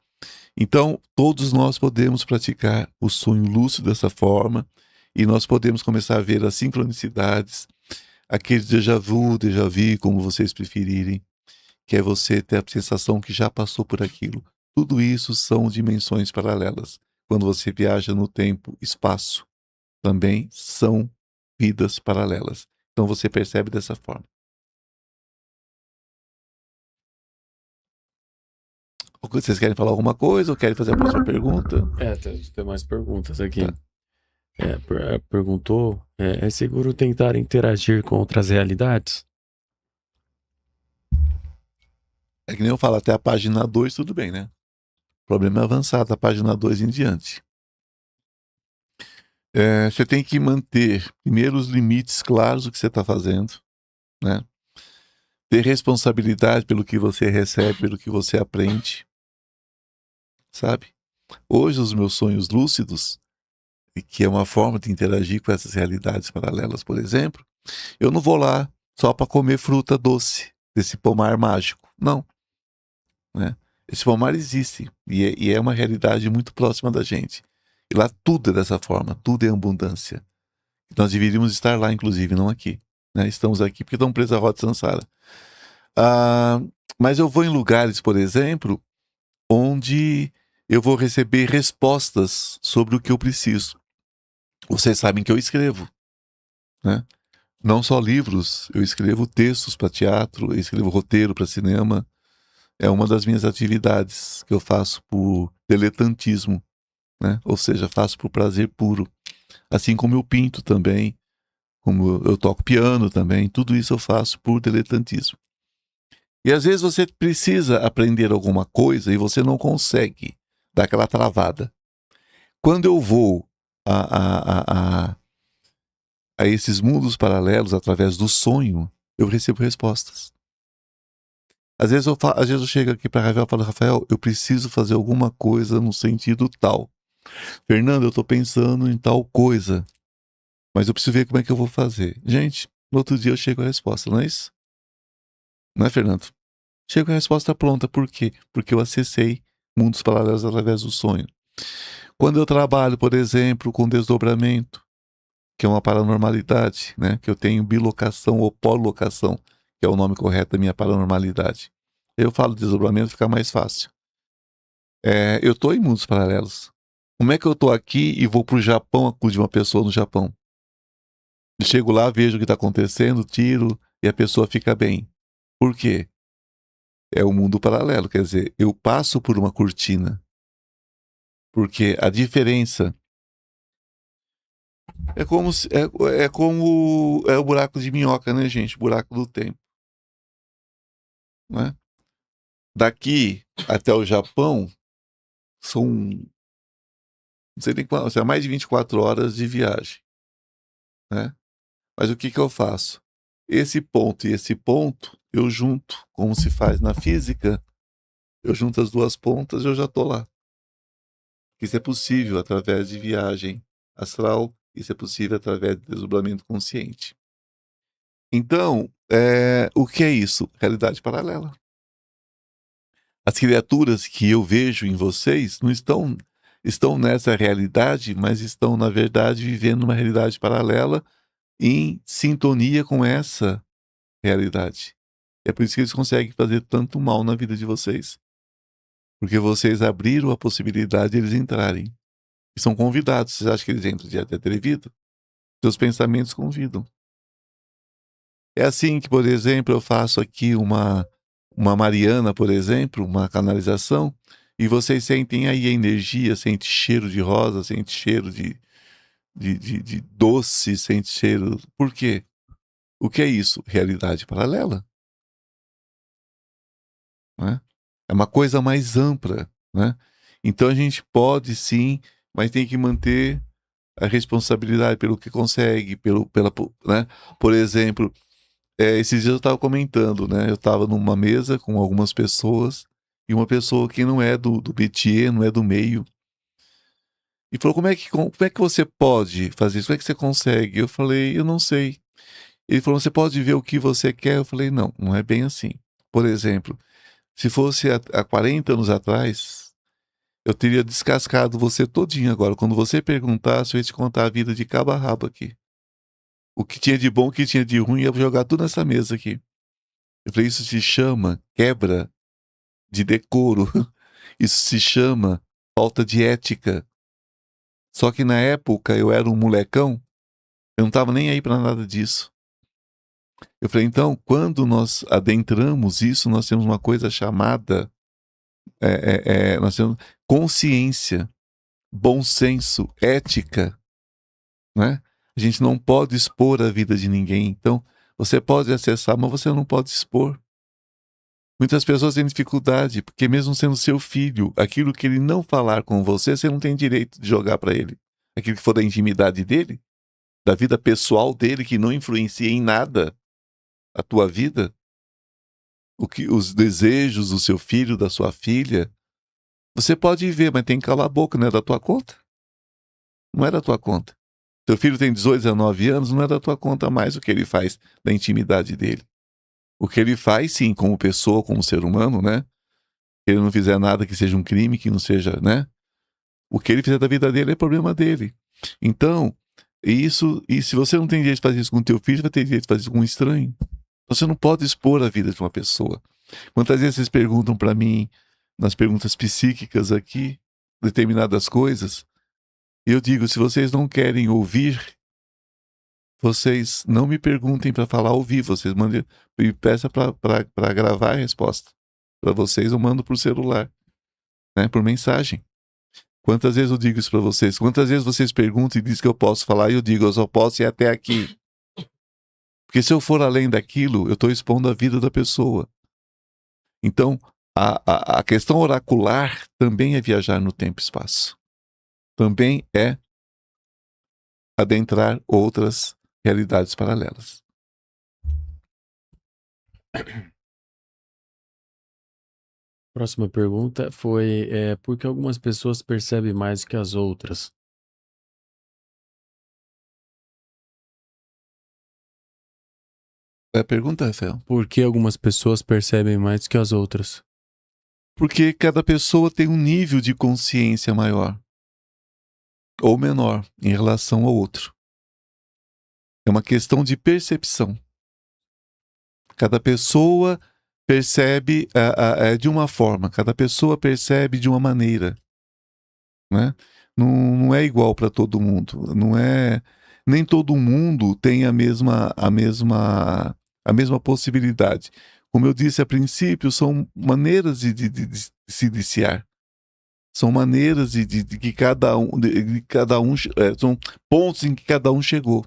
Então todos nós podemos praticar o sonho lúcido dessa forma e nós podemos começar a ver as sincronicidades, aquele déjà vu, como vocês preferirem, que é você ter a sensação que já passou por aquilo. Tudo isso são dimensões paralelas. Quando você viaja no tempo, espaço, também são vidas paralelas. Então você percebe dessa forma. Vocês querem falar alguma coisa ou querem fazer a próxima pergunta? Tem mais perguntas aqui. Tá. Perguntou, é seguro tentar interagir com outras realidades? É que nem eu falo, até a página 2 tudo bem, né? O problema é avançado, a página 2 em diante. Você tem que manter, primeiro, os limites claros do que você está fazendo, né? ter responsabilidade pelo que você recebe, pelo que você aprende, sabe? Hoje, os meus sonhos lúcidos, e que é uma forma de interagir com essas realidades paralelas, por exemplo, eu não vou lá só para comer fruta doce desse pomar mágico. Não. Né? Esse pomar existe e é uma realidade muito próxima da gente. E lá tudo é dessa forma, tudo é abundância. Nós deveríamos estar lá, inclusive, não aqui. Né? Estamos aqui porque estamos presos à roda Sansara. Mas eu vou em lugares, por exemplo, onde eu vou receber respostas sobre o que eu preciso. Vocês sabem que eu escrevo, né? Não só livros, eu escrevo textos para teatro, eu escrevo roteiro para cinema. É uma das minhas atividades que eu faço por diletantismo, né? Ou seja, faço por prazer puro. Assim como eu pinto também, como eu toco piano também, tudo isso eu faço por diletantismo. E às vezes você precisa aprender alguma coisa e você não consegue dar aquela travada. Quando eu vou a esses mundos paralelos através do sonho, eu recebo respostas. Às vezes eu chego aqui para Rafael e falo, Rafael, eu preciso fazer alguma coisa no sentido tal. Fernando, eu estou pensando em tal coisa, mas eu preciso ver como é que eu vou fazer. Gente, no outro dia eu chego a resposta, não é isso? Não é, Fernando? Chego a resposta pronta. Por quê? Porque eu acessei mundos paralelos através do sonho. Quando eu trabalho, por exemplo, com desdobramento, que é uma paranormalidade, né? Que eu tenho bilocação ou polilocação, que é o nome correto da minha paranormalidade. Eu falo desdobramento, fica mais fácil. Eu estou em mundos paralelos. Como é que eu estou aqui e vou para o Japão, acudir uma pessoa no Japão? Eu chego lá, vejo o que está acontecendo, tiro e a pessoa fica bem. Por quê? É o mundo paralelo, quer dizer, eu passo por uma cortina. Porque a diferença é como o buraco de minhoca, né, gente? O buraco do tempo. Né? Daqui até o Japão são, não sei nem quanto, mais de 24 horas de viagem. Né? Mas o que eu faço? Esse ponto e esse ponto, eu junto, como se faz na física, eu junto as duas pontas e eu já estou lá. Isso é possível através de viagem astral, isso é possível através de desdobramento consciente. Então, o que é isso? Realidade paralela. As criaturas que eu vejo em vocês não estão nessa realidade, mas estão, na verdade, vivendo uma realidade paralela em sintonia com essa realidade. É por isso que eles conseguem fazer tanto mal na vida de vocês. Porque vocês abriram a possibilidade de eles entrarem. E são convidados. Vocês acham que eles entram de atrevido? Seus pensamentos convidam. É assim que, por exemplo, eu faço aqui uma Mariana, por exemplo, uma canalização, e vocês sentem aí a energia, sente cheiro de rosa, sente cheiro de doce, sente cheiro... Por quê? O que é isso? Realidade paralela. Né? É uma coisa mais ampla. Né? Então a gente pode sim, mas tem que manter a responsabilidade pelo que consegue, né? Por exemplo, esses dias eu estava comentando, né? Eu estava numa mesa com algumas pessoas e uma pessoa que não é do métier, não é do meio, e falou, como é que você pode fazer isso? Como é que você consegue? Eu falei, eu não sei. Ele falou, você pode ver o que você quer? Eu falei, não, não é bem assim. Por exemplo, se fosse há 40 anos atrás, eu teria descascado você todinho agora. Quando você perguntasse, eu ia te contar a vida de cabo a rabo aqui. O que tinha de bom, o que tinha de ruim, eu ia jogar tudo nessa mesa aqui. Eu falei, isso se chama quebra de decoro. Isso se chama falta de ética. Só que na época eu era um molecão, eu não estava nem aí para nada disso. Eu falei, então, quando nós adentramos isso, nós temos uma coisa chamada nós temos consciência, bom senso, ética. Né? A gente não pode expor a vida de ninguém. Então, você pode acessar, mas você não pode expor. Muitas pessoas têm dificuldade, porque mesmo sendo seu filho, aquilo que ele não falar com você, você não tem direito de jogar para ele. Aquilo que for da intimidade dele, da vida pessoal dele, que não influencia em nada a tua vida, os desejos do seu filho, da sua filha, você pode ver, mas tem que calar a boca, não é da tua conta. Não é da tua conta. Teu filho tem 18, 19 anos, não é da tua conta mais o que ele faz da intimidade dele. O que ele faz, sim, como pessoa, como ser humano, né? Se ele não fizer nada que seja um crime, que não seja, né? O que ele fizer da vida dele é problema dele. Então, e se você não tem direito de fazer isso com teu filho, vai ter direito de fazer isso com um estranho. Você não pode expor a vida de uma pessoa. Quantas vezes vocês perguntam para mim, nas perguntas psíquicas aqui, determinadas coisas, e eu digo, se vocês não querem ouvir, vocês não me perguntem para falar ao vivo, vocês mandem, me peçam para gravar a resposta. Para vocês eu mando por celular, né, por mensagem. Quantas vezes eu digo isso para vocês? Quantas vezes vocês perguntam e dizem que eu posso falar e eu digo, eu só posso ir até aqui. Porque se eu for além daquilo, eu estou expondo a vida da pessoa. Então, a questão oracular também é viajar no tempo e espaço. Também é adentrar outras realidades paralelas. Próxima pergunta foi por que algumas pessoas percebem mais que as outras? É a pergunta, Rafael? Por que algumas pessoas percebem mais que as outras? Porque cada pessoa tem um nível de consciência maior ou menor em relação ao outro. É uma questão de percepção. Cada pessoa percebe de uma forma, cada pessoa percebe de uma maneira, né? Não é igual para todo mundo, nem todo mundo tem a mesma possibilidade. Como eu disse a princípio, são maneiras de se iniciar, são maneiras de que cada um são pontos em que cada um chegou,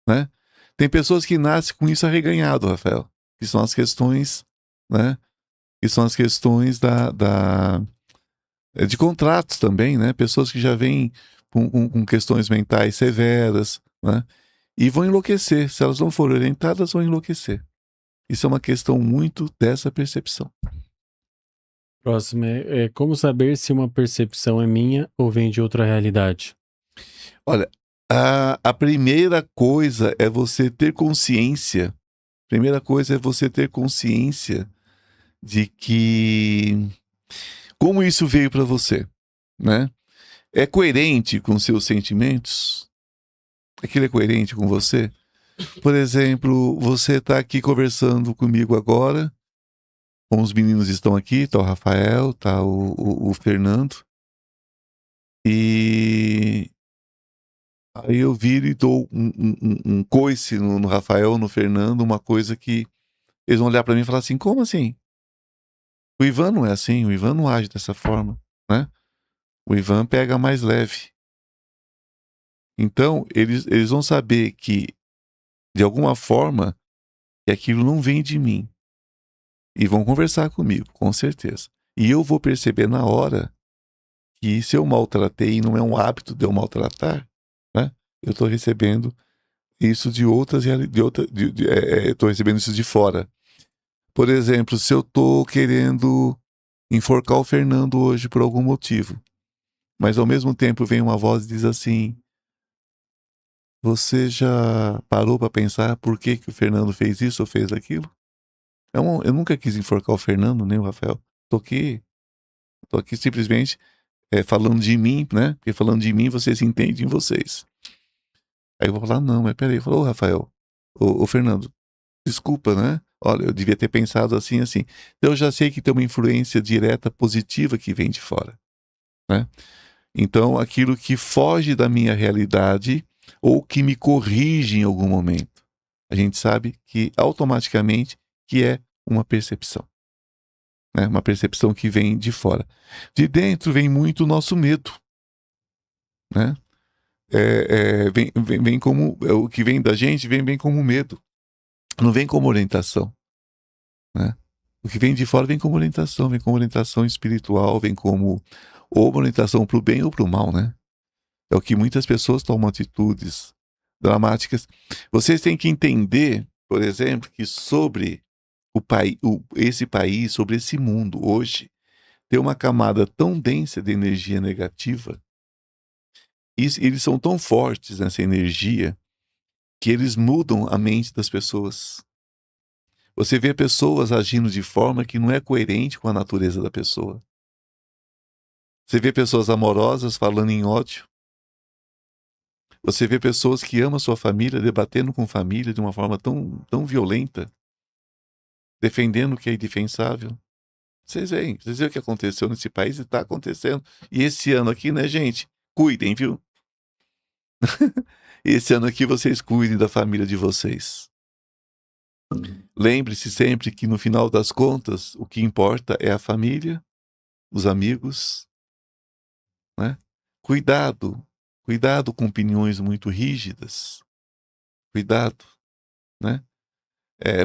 né? Tem pessoas que nascem com isso arreganhado, Rafael, que são as questões, né? Que são as questões de contratos também, né? Pessoas que já vêm com questões mentais severas, né? E vão enlouquecer. Se elas não forem orientadas, vão enlouquecer. Isso é uma questão muito dessa percepção. Próximo é como saber se uma percepção é minha ou vem de outra realidade? Olha, a primeira coisa é você ter consciência. Primeira coisa é você ter consciência de que como isso veio para você, né? É coerente com seus sentimentos? Aquilo é coerente com você? Por exemplo, você está aqui conversando comigo agora, com os meninos estão aqui, está o Rafael, está o Fernando, e aí eu viro e dou um coice no Rafael, no Fernando, uma coisa que eles vão olhar para mim e falar assim, como assim? O Ivan não é assim, o Ivan não age dessa forma, né? O Ivan pega mais leve. Então, eles vão saber que, de alguma forma, que aquilo não vem de mim. E vão conversar comigo, com certeza. E eu vou perceber na hora que se eu maltratei e não é um hábito de eu maltratar, né? Eu estou recebendo isso de outras realidades, estou recebendo isso de fora. Por exemplo, se eu estou querendo enforcar o Fernando hoje por algum motivo, mas ao mesmo tempo vem uma voz e diz assim, você já parou para pensar por que o Fernando fez isso ou fez aquilo? Eu nunca quis enforcar o Fernando, nem o Rafael. Tô aqui simplesmente falando de mim, né? Porque falando de mim, vocês entendem vocês. Aí eu vou falar, não, mas peraí. Falou, Rafael, ô Fernando, desculpa, né? Olha, eu devia ter pensado assim, assim. Então eu já sei que tem uma influência direta positiva que vem de fora, né? Então aquilo que foge da minha realidade ou que me corrige em algum momento, a gente sabe que automaticamente que é uma percepção, né? Uma percepção que vem de fora. De dentro vem muito o nosso medo, né? Vem como o que vem da gente vem como medo, não vem como orientação, né? O que vem de fora vem como orientação espiritual, vem como ou uma orientação para o bem ou para o mal, né? É o que muitas pessoas tomam atitudes dramáticas. Vocês têm que entender, por exemplo, que sobre esse país, sobre esse mundo hoje, tem uma camada tão densa de energia negativa, e eles são tão fortes nessa energia, que eles mudam a mente das pessoas. Você vê pessoas agindo de forma que não é coerente com a natureza da pessoa. Você vê pessoas amorosas falando em ódio. Você vê pessoas que amam a sua família, debatendo com família de uma forma tão violenta, defendendo o que é indefensável. Vocês veem o que aconteceu nesse país e está acontecendo. E esse ano aqui, né, gente? Cuidem, viu? Esse ano aqui vocês cuidem da família de vocês. Lembre-se sempre que no final das contas, o que importa é a família, os amigos, né? Cuidado com opiniões muito rígidas. Cuidado, né?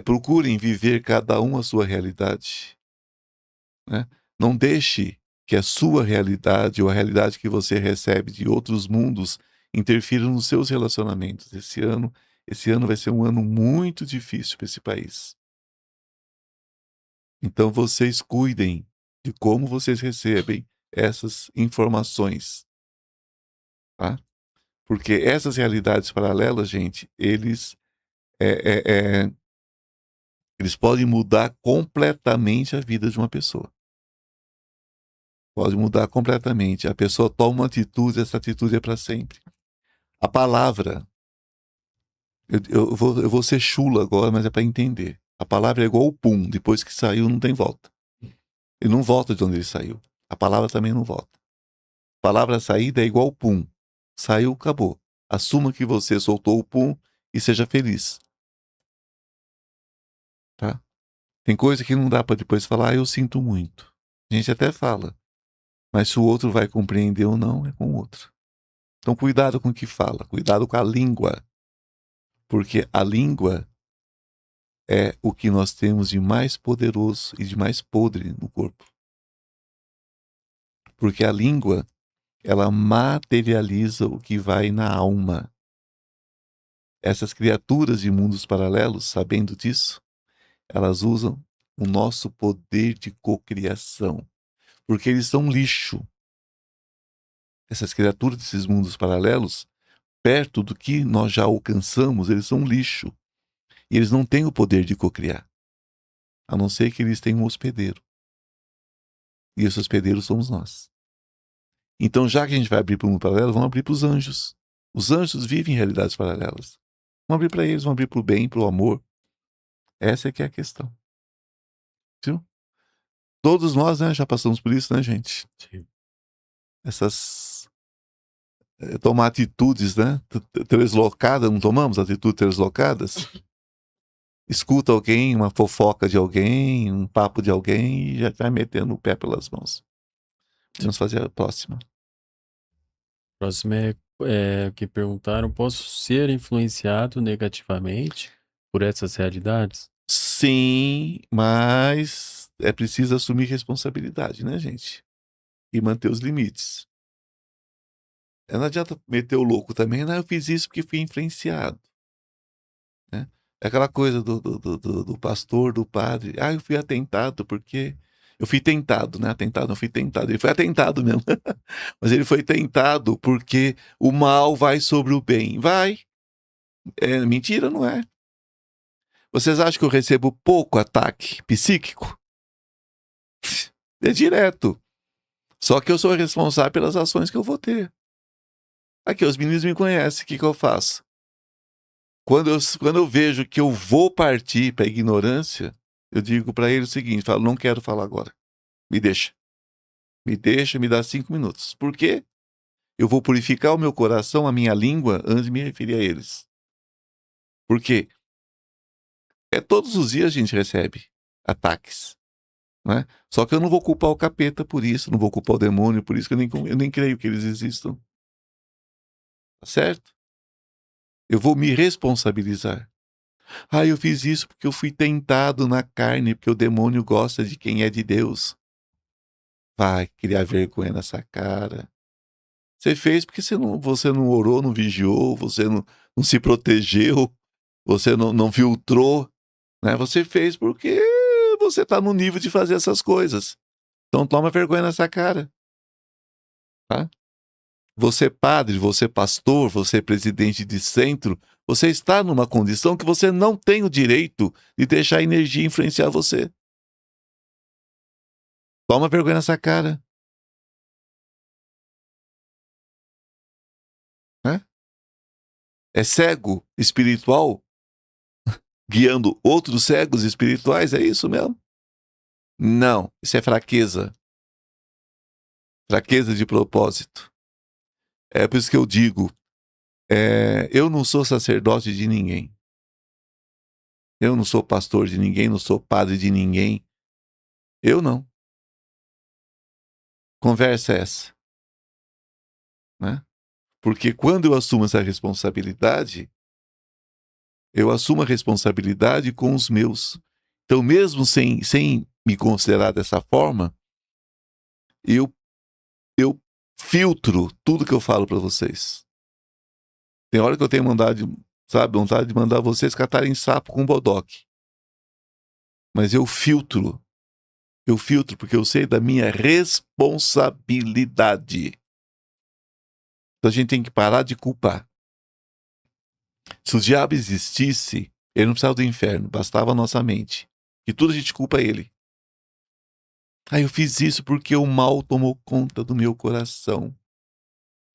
Procurem viver cada um a sua realidade, né? Não deixe que a sua realidade ou a realidade que você recebe de outros mundos interfira nos seus relacionamentos. Esse ano vai ser um ano muito difícil para esse país. Então vocês cuidem de como vocês recebem essas informações, tá? Porque essas realidades paralelas, gente, eles podem mudar completamente a vida de uma pessoa. Pode mudar completamente. A pessoa toma uma atitude, essa atitude é para sempre. A palavra, eu vou ser chulo agora, mas é para entender. A palavra é igual o pum, depois que saiu não tem volta. Ele não volta de onde ele saiu. A palavra também não volta. A palavra saída é igual o pum. Saiu, acabou. Assuma que você soltou o pum e seja feliz. Tá? Tem coisa que não dá para depois falar, eu sinto muito. A gente até fala. Mas se o outro vai compreender ou não, é com o outro. Então cuidado com o que fala, cuidado com a língua. Porque a língua é o que nós temos de mais poderoso e de mais podre no corpo. Porque a língua, ela materializa o que vai na alma. Essas criaturas de mundos paralelos, sabendo disso, elas usam o nosso poder de cocriação. Porque eles são lixo. Essas criaturas desses mundos paralelos, perto do que nós já alcançamos, eles são lixo. E eles não têm o poder de cocriar. A não ser que eles tenham um hospedeiro. E esse hospedeiro somos nós. Então, já que a gente vai abrir para o mundo paralelo, vamos abrir para os anjos. Os anjos vivem em realidades paralelas. Vamos abrir para eles, vamos abrir para o bem, para o amor. Essa é que é a questão. Viu? Todos nós, né, já passamos por isso, né, gente? Sim. Essas... tomar atitudes, né? Translocadas, não tomamos atitudes translocadas? Escuta alguém, uma fofoca de alguém, um papo de alguém e já vai metendo o pé pelas mãos. Vamos fazer a próxima. Próximo é que perguntaram: posso ser influenciado negativamente por essas realidades? Sim, mas é preciso assumir responsabilidade, né, gente? E manter os limites. Não adianta meter o louco também, não, eu fiz isso porque fui influenciado. Né? É aquela coisa do pastor, do padre. Eu fui atentado porque... Eu fui tentado, né? Atentado, não fui tentado. Ele foi atentado mesmo. Mas ele foi tentado porque o mal vai sobre o bem. Vai. É mentira, não é? Vocês acham que eu recebo pouco ataque psíquico? É direto. Só que eu sou responsável pelas ações que eu vou ter. Aqui, os meninos me conhecem. O que eu faço? Quando eu vejo que eu vou partir para a ignorância, eu digo para ele o seguinte, falo, não quero falar agora. Me deixa. Me dá 5 minutos. Por quê? Eu vou purificar o meu coração, a minha língua, antes de me referir a eles. Por quê? Todos os dias a gente recebe ataques. Né? Só que eu não vou culpar o capeta por isso, não vou culpar o demônio por isso, que eu nem creio que eles existam. Tá certo? Eu vou me responsabilizar. Eu fiz isso porque eu fui tentado na carne, porque o demônio gosta de quem é de Deus. Vai criar vergonha nessa cara. Você fez porque você não orou, não vigiou, você não se protegeu, você não filtrou. Né? Você fez porque você está no nível de fazer essas coisas. Então toma vergonha nessa cara. Tá? Você padre, você pastor, você presidente de centro, você está numa condição que você não tem o direito de deixar a energia influenciar você. Toma vergonha nessa cara. Né? É cego espiritual guiando outros cegos espirituais? É isso mesmo? Não, isso é fraqueza. Fraqueza de propósito. É por isso que eu digo, eu não sou sacerdote de ninguém. Eu não sou pastor de ninguém, não sou padre de ninguém. Eu não. Conversa é essa. Né? Porque quando eu assumo essa responsabilidade, eu assumo a responsabilidade com os meus. Então, mesmo sem me considerar dessa forma, eu filtro tudo que eu falo para vocês. Tem hora que eu tenho vontade de mandar vocês catarem sapo com bodoque. Mas eu filtro porque eu sei da minha responsabilidade. Então a gente tem que parar de culpar. Se o diabo existisse, ele não precisava do inferno, bastava a nossa mente. E tudo a gente culpa ele. Eu fiz isso porque o mal tomou conta do meu coração.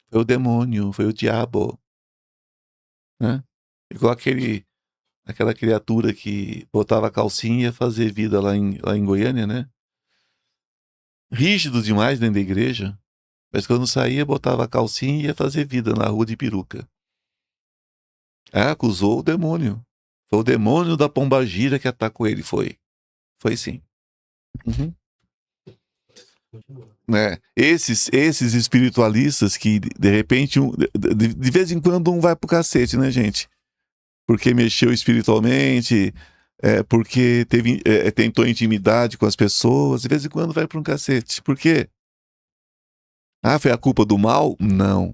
Foi o demônio, foi o diabo. Né? Igual aquela criatura que botava a calcinha e ia fazer vida lá em Goiânia, né? Rígido demais dentro da igreja. Mas quando saía, botava a calcinha e ia fazer vida na rua de peruca. Acusou o demônio. Foi o demônio da pombagira que atacou ele, foi. Foi sim. Uhum. Esses espiritualistas que, de repente, de vez em quando um vai pro cacete, né, gente? Porque mexeu espiritualmente, porque tentou intimidade com as pessoas, de vez em quando vai para um cacete. Por quê? Foi a culpa do mal? Não.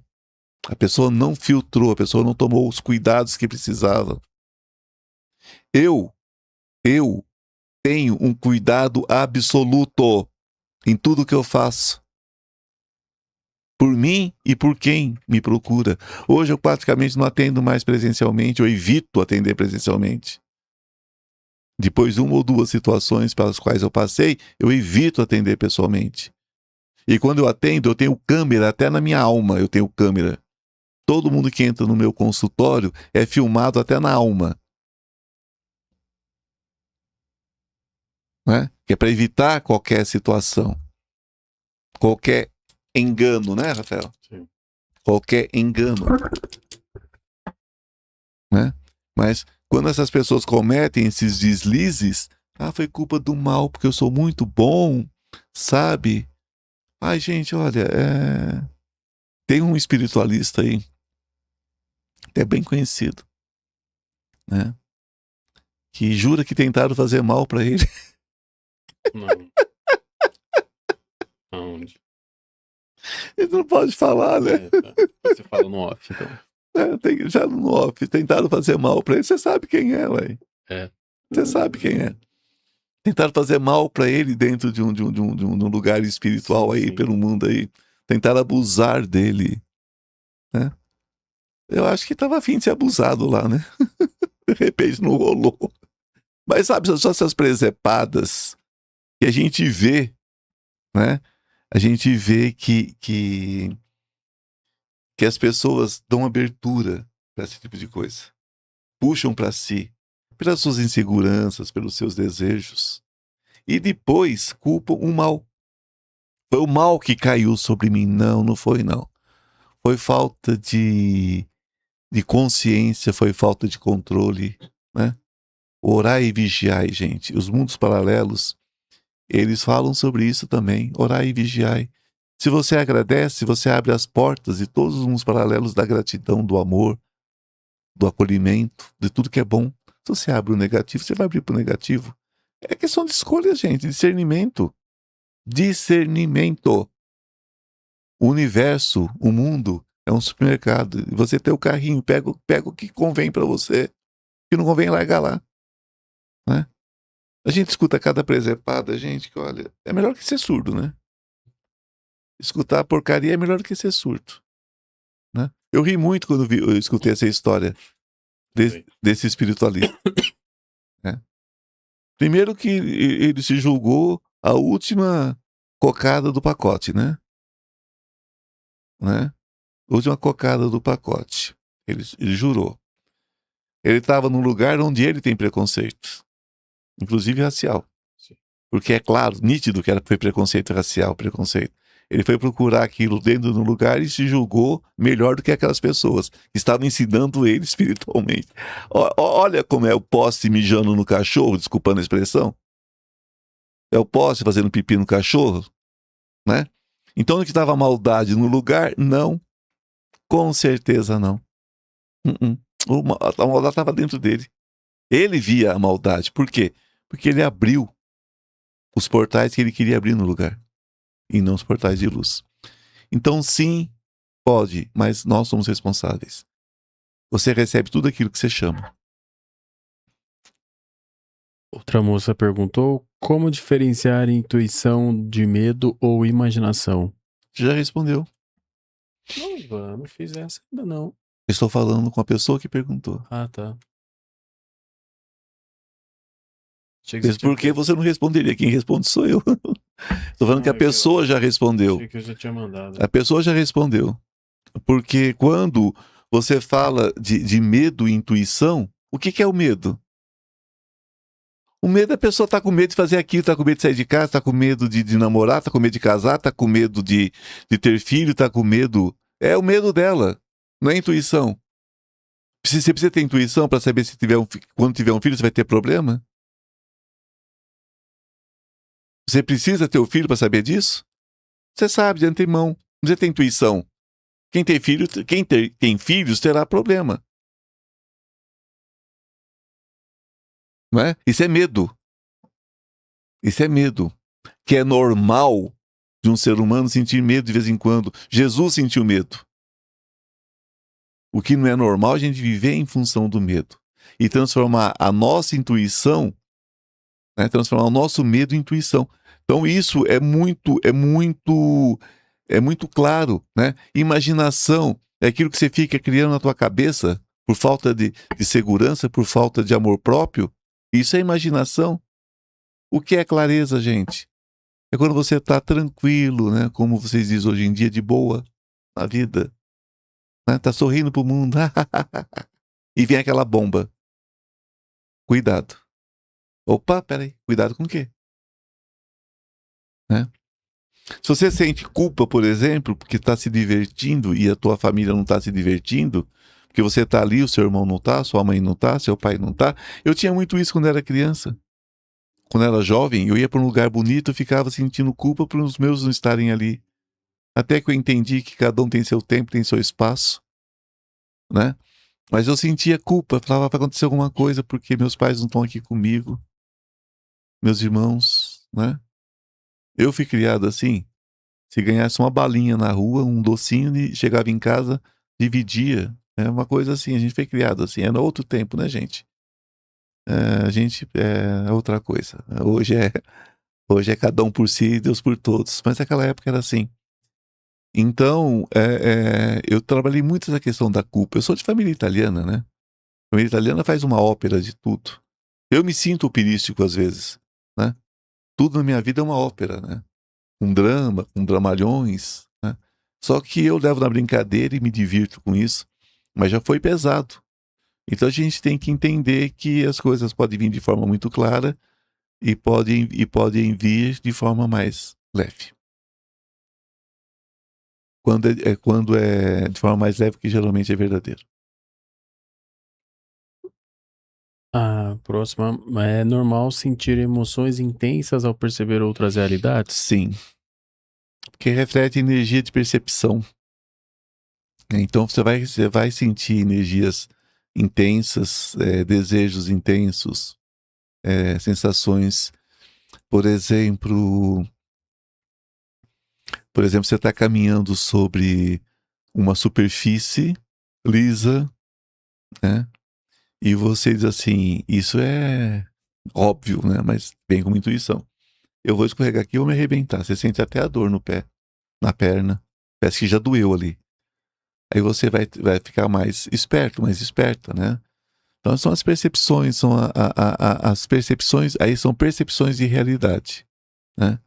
A pessoa não filtrou, a pessoa não tomou os cuidados que precisava. Eu tenho um cuidado absoluto em tudo que eu faço. Por mim e por quem me procura. Hoje eu praticamente não atendo mais presencialmente, eu evito atender presencialmente. Depois de uma ou duas situações pelas quais eu passei, eu evito atender pessoalmente. E quando eu atendo, eu tenho câmera, até na minha alma eu tenho câmera. Todo mundo que entra no meu consultório é filmado até na alma. Né? Que é para evitar qualquer situação. Qualquer engano, né, Rafael? Sim. Qualquer engano. Né? Mas quando essas pessoas cometem esses deslizes, foi culpa do mal, porque eu sou muito bom, sabe? Gente, olha, tem um espiritualista aí, até bem conhecido, né? Que jura que tentaram fazer mal pra ele. Não. Aonde? Ele não pode falar, né? Tá. Você fala no off, então. Já no off, tentaram fazer mal pra ele. Você sabe quem é, ué. Você sabe quem é. Tentaram fazer mal pra ele dentro de um lugar espiritual aí, sim. Pelo mundo aí. Tentaram abusar dele. Né? Eu acho que tava afim de ser abusado lá, né? De repente não rolou. Mas sabe, são só essas presepadas que a gente vê, né? A gente vê que as pessoas dão abertura para esse tipo de coisa. Puxam para si, pelas suas inseguranças, pelos seus desejos. E depois culpam o mal. Foi o mal que caiu sobre mim. Não foi não. Foi falta de consciência, foi falta de controle, né? Orai e vigiai, gente. Os mundos paralelos, eles falam sobre isso também. Orai e vigiai. Se você agradece, você abre as portas de todos os mundos paralelos da gratidão, do amor, do acolhimento, de tudo que é bom. Se você abre o negativo, você vai abrir para o negativo. É questão de escolha, gente. Discernimento. Discernimento. O universo, o mundo, é um supermercado. Você tem o carrinho, pega o que convém para você. O que não convém, larga lá. Né? A gente escuta cada presepada, gente, que olha, é melhor que ser surdo, né? Escutar porcaria é melhor que ser surdo, né? Eu ri muito quando eu escutei essa história desse espiritualista, né? Primeiro que ele se julgou a última cocada do pacote, né? Última cocada do pacote. Ele jurou. Ele estava num lugar onde ele tem preconceito, inclusive racial. Porque é claro, nítido que foi preconceito racial, preconceito. Ele foi procurar aquilo dentro do lugar e se julgou melhor do que aquelas pessoas que estavam ensinando ele espiritualmente. Olha como é o poste mijando no cachorro, desculpando a expressão. É o poste fazendo pipi no cachorro, né? Então, onde que estava a maldade no lugar? Não. Com certeza não. A maldade estava dentro dele. Ele via a maldade. Por quê? Porque ele abriu os portais que ele queria abrir no lugar. E não os portais de luz. Então, sim, pode, mas nós somos responsáveis. Você recebe tudo aquilo que você chama. Outra moça perguntou como diferenciar intuição de medo ou imaginação. Já respondeu. Não, Ivan, não fiz essa ainda não. Estou falando com a pessoa que perguntou. Ah, tá. Mas por que você não responderia? Quem responde sou eu. Estou falando que a pessoa já respondeu. Achei que eu já tinha mandado. A pessoa já respondeu. Porque quando você fala de medo e intuição, o que é o medo? O medo, a pessoa tá com medo de fazer aquilo, tá com medo de sair de casa, tá com medo de namorar, tá com medo de casar, tá com medo de ter filho, tá com medo. É o medo dela, não é intuição. Você precisa ter intuição para saber se quando tiver um filho você vai ter problema? Você precisa ter o filho para saber disso? Você sabe de antemão. Você tem intuição. Quem tem filhos terá problema. Não é? Isso é medo. Isso é medo. Que é normal de um ser humano sentir medo de vez em quando. Jesus sentiu medo. O que não é normal é a gente viver em função do medo. E transformar a nossa intuição, né, transformar o nosso medo em intuição. Então isso é muito claro, né? Imaginação é aquilo que você fica criando na tua cabeça por falta de segurança, por falta de amor próprio. Isso é imaginação. O que é clareza, gente? É quando você está tranquilo, né? Como vocês dizem hoje em dia, de boa na vida. Né? Tá sorrindo pro mundo. E vem aquela bomba. Cuidado. Opa, peraí. Cuidado com o quê? Né? Se você sente culpa, por exemplo, porque está se divertindo e a tua família não está se divertindo, porque você está ali, o seu irmão não está, sua mãe não está, seu pai não está. Eu tinha muito isso quando era criança. Quando era jovem, eu ia para um lugar bonito, eu ficava sentindo culpa por os meus não estarem ali. Até que eu entendi que cada um tem seu tempo, tem seu espaço, né? Mas eu sentia culpa, falava para acontecer alguma coisa porque meus pais não estão aqui comigo, meus irmãos, né? Eu fui criado assim. Se ganhasse uma balinha na rua, um docinho, e chegava em casa, dividia. É uma coisa assim, a gente foi criado assim. Era outro tempo, né, gente? A gente é outra coisa. Hoje é cada um por si, Deus por todos. Mas naquela época era assim. Então, eu trabalhei muito essa questão da culpa. Eu sou de família italiana, né? A família italiana faz uma ópera de tudo. Eu me sinto operístico às vezes, né? Tudo na minha vida é uma ópera, né? Um drama, com dramalhões, né? Só que eu levo na brincadeira e me divirto com isso. Mas já foi pesado. Então a gente tem que entender que as coisas podem vir de forma muito clara e podem vir de forma mais leve. Quando é de forma mais leve, que geralmente é verdadeiro. A próxima, é normal sentir emoções intensas ao perceber outras realidades? Sim. Porque reflete energia de percepção. Então você vai sentir energias intensas, desejos intensos, sensações. Por exemplo, você está caminhando sobre uma superfície lisa, né? E você diz assim, isso é óbvio, né? Mas vem com intuição. Eu vou escorregar aqui e vou me arrebentar. Você sente até a dor no pé, na perna. Parece que já doeu ali. Aí você vai ficar mais esperto, mais esperta, né? Então são as percepções, são as percepções, aí são percepções de realidade, né?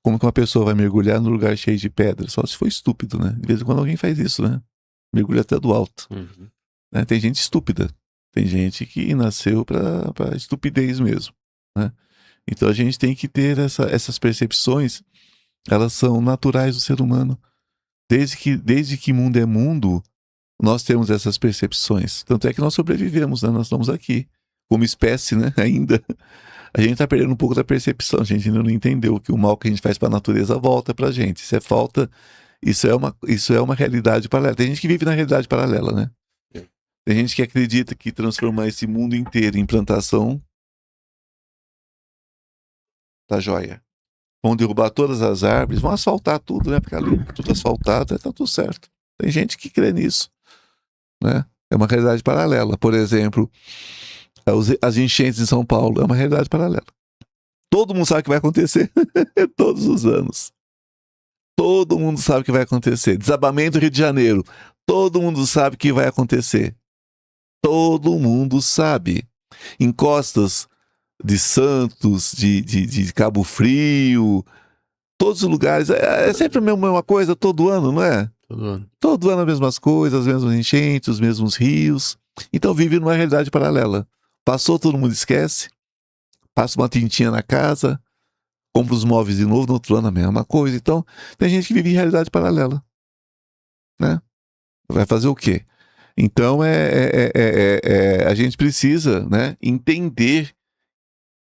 Como que uma pessoa vai mergulhar num lugar cheio de pedras? Só se for estúpido, né? De vez em quando alguém faz isso, né? Mergulha até do alto. Né? Tem gente estúpida. Tem gente que nasceu para estupidez mesmo, né? Então a gente tem que ter essas percepções, elas são naturais do ser humano. Desde que mundo é mundo, nós temos essas percepções. Tanto é que nós sobrevivemos, né? Nós estamos aqui, como espécie, né? Ainda. A gente está perdendo um pouco da percepção. A gente ainda não entendeu que o mal que a gente faz para a natureza volta para a gente. Isso é falta. Isso é uma realidade paralela. Tem gente que vive na realidade paralela, né? Tem gente que acredita que transformar esse mundo inteiro em plantação tá joia. Vão derrubar todas as árvores, vão asfaltar tudo, né? Ficar ali tudo asfaltado, tá tudo certo. Tem gente que crê nisso, né? É uma realidade paralela. Por exemplo, as enchentes em São Paulo é uma realidade paralela. Todo mundo sabe o que vai acontecer. Todos os anos. Todo mundo sabe o que vai acontecer. Desabamento do Rio de Janeiro. Todo mundo sabe o que vai acontecer. Todo mundo sabe. Encostas de Santos, de Cabo Frio, todos os lugares. É sempre a mesma coisa todo ano, não é? Todo ano. Todo ano as mesmas coisas, as mesmas enchentes, os mesmos rios. Então vive numa realidade paralela. Passou, todo mundo esquece. Passa uma tintinha na casa, compra os móveis de novo, no outro ano a mesma coisa. Então, tem gente que vive em realidade paralela, né? Vai fazer o quê? Então, a gente precisa, né, entender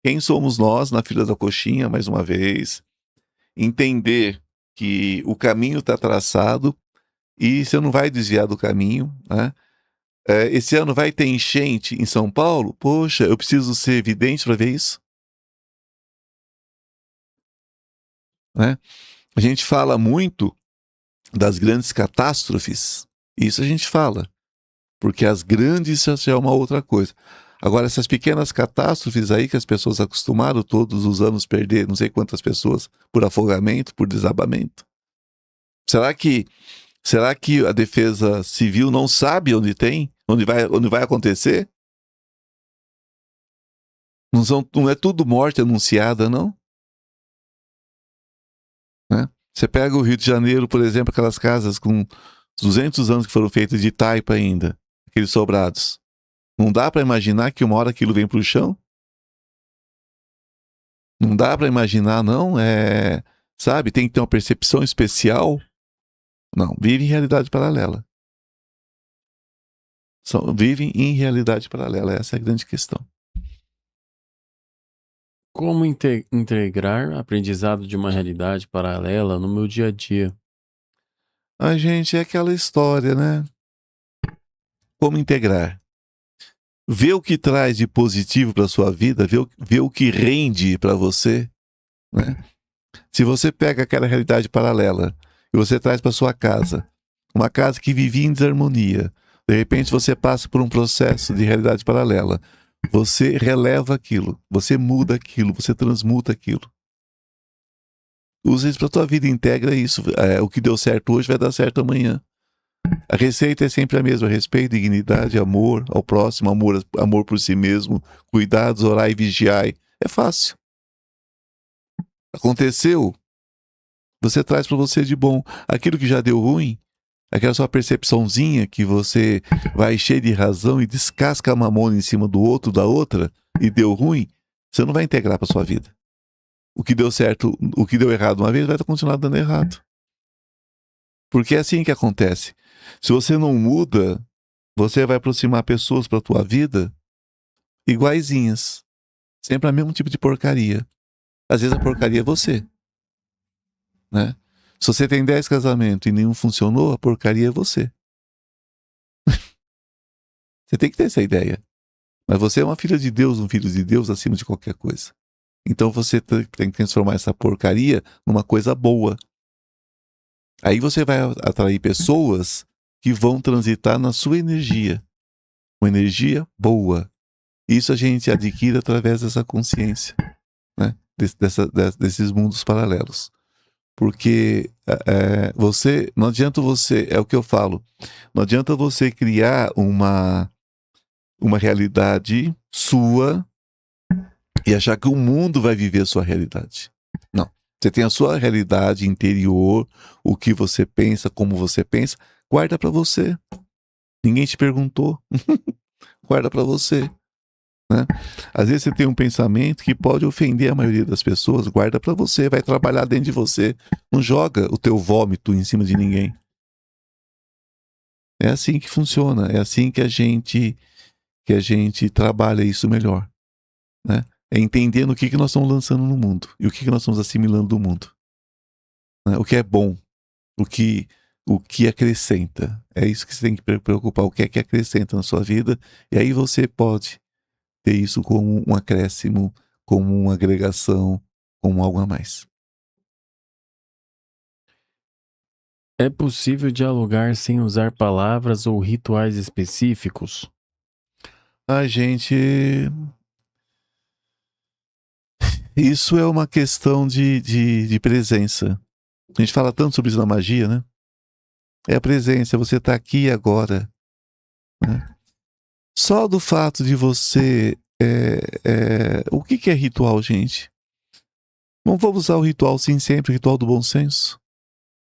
quem somos nós na fila da coxinha, mais uma vez. Entender que o caminho está traçado e você não vai desviar do caminho, né? Esse ano vai ter enchente em São Paulo? Poxa, eu preciso ser vidente para ver isso, né? A gente fala muito das grandes catástrofes. Isso a gente fala, porque as grandes já é uma outra coisa. Agora, essas pequenas catástrofes aí que as pessoas acostumaram todos os anos perder não sei quantas pessoas por afogamento, por desabamento. Será que a defesa civil não sabe onde tem? Onde vai acontecer? Não é tudo morte anunciada, não? Né? Você pega o Rio de Janeiro, por exemplo, aquelas casas com 200 anos que foram feitas de taipa ainda, aqueles sobrados. Não dá para imaginar que uma hora aquilo vem para o chão? Não dá para imaginar, não? Sabe, tem que ter uma percepção especial. Não, vive em realidade paralela. Vivem em realidade paralela, essa é a grande questão. Como integrar aprendizado de uma realidade paralela no meu dia a dia? A gente, é aquela história, né? Como integrar? Ver o que traz de positivo para sua vida, ver o que rende para você, né? Se você pega aquela realidade paralela e você traz para sua casa, uma casa que vivia em desarmonia, de repente você passa por um processo de realidade paralela, você releva aquilo, você muda aquilo, você transmuta aquilo. Usa isso para tua vida, integra isso. O que deu certo hoje vai dar certo amanhã. A receita é sempre a mesma: respeito, dignidade, amor ao próximo, amor por si mesmo, cuidados, orai e vigiai. É fácil. Aconteceu, você traz para você de bom. Aquilo que já deu ruim, aquela sua percepçãozinha que você vai cheio de razão e descasca a mamona em cima do outro, da outra, e deu ruim, você não vai integrar para sua vida. O que deu certo, o que deu errado uma vez vai continuar dando errado. Porque é assim que acontece. Se você não muda, você vai aproximar pessoas para a tua vida iguaizinhas. Sempre o mesmo tipo de porcaria. Às vezes a porcaria é você, né? Se você tem 10 casamentos e nenhum funcionou, a porcaria é você. Você tem que ter essa ideia. Mas você é uma filha de Deus, um filho de Deus acima de qualquer coisa. Então você tem que transformar essa porcaria numa coisa boa. Aí você vai atrair pessoas que vão transitar na sua energia. Uma energia boa. Isso a gente adquire através dessa consciência, né? Desses mundos paralelos. Porque não adianta você, é o que eu falo, não adianta você criar uma realidade sua e achar que o mundo vai viver a sua realidade. Não. Você tem a sua realidade interior, o que você pensa, como você pensa, guarda para você. Ninguém te perguntou. Guarda para você. Né? Às vezes você tem um pensamento que pode ofender a maioria das pessoas, guarda para você, vai trabalhar dentro de você. Não joga o teu vômito em cima de ninguém. É assim que funciona, é assim que a gente trabalha isso melhor, né? É entendendo o que nós estamos lançando no mundo e o que nós estamos assimilando do mundo, né? O que é bom, o que acrescenta. É isso que você tem que preocupar, o que é que acrescenta na sua vida, e aí você pode ter isso como um acréscimo, como uma agregação, como algo a mais. É possível dialogar sem usar palavras ou rituais específicos? Gente, isso é uma questão de presença. A gente fala tanto sobre isso na magia, né? É a presença, você está aqui agora, né? Só do fato de você... o que é ritual, gente? Não vamos usar o ritual, sim, sempre, o ritual do bom senso.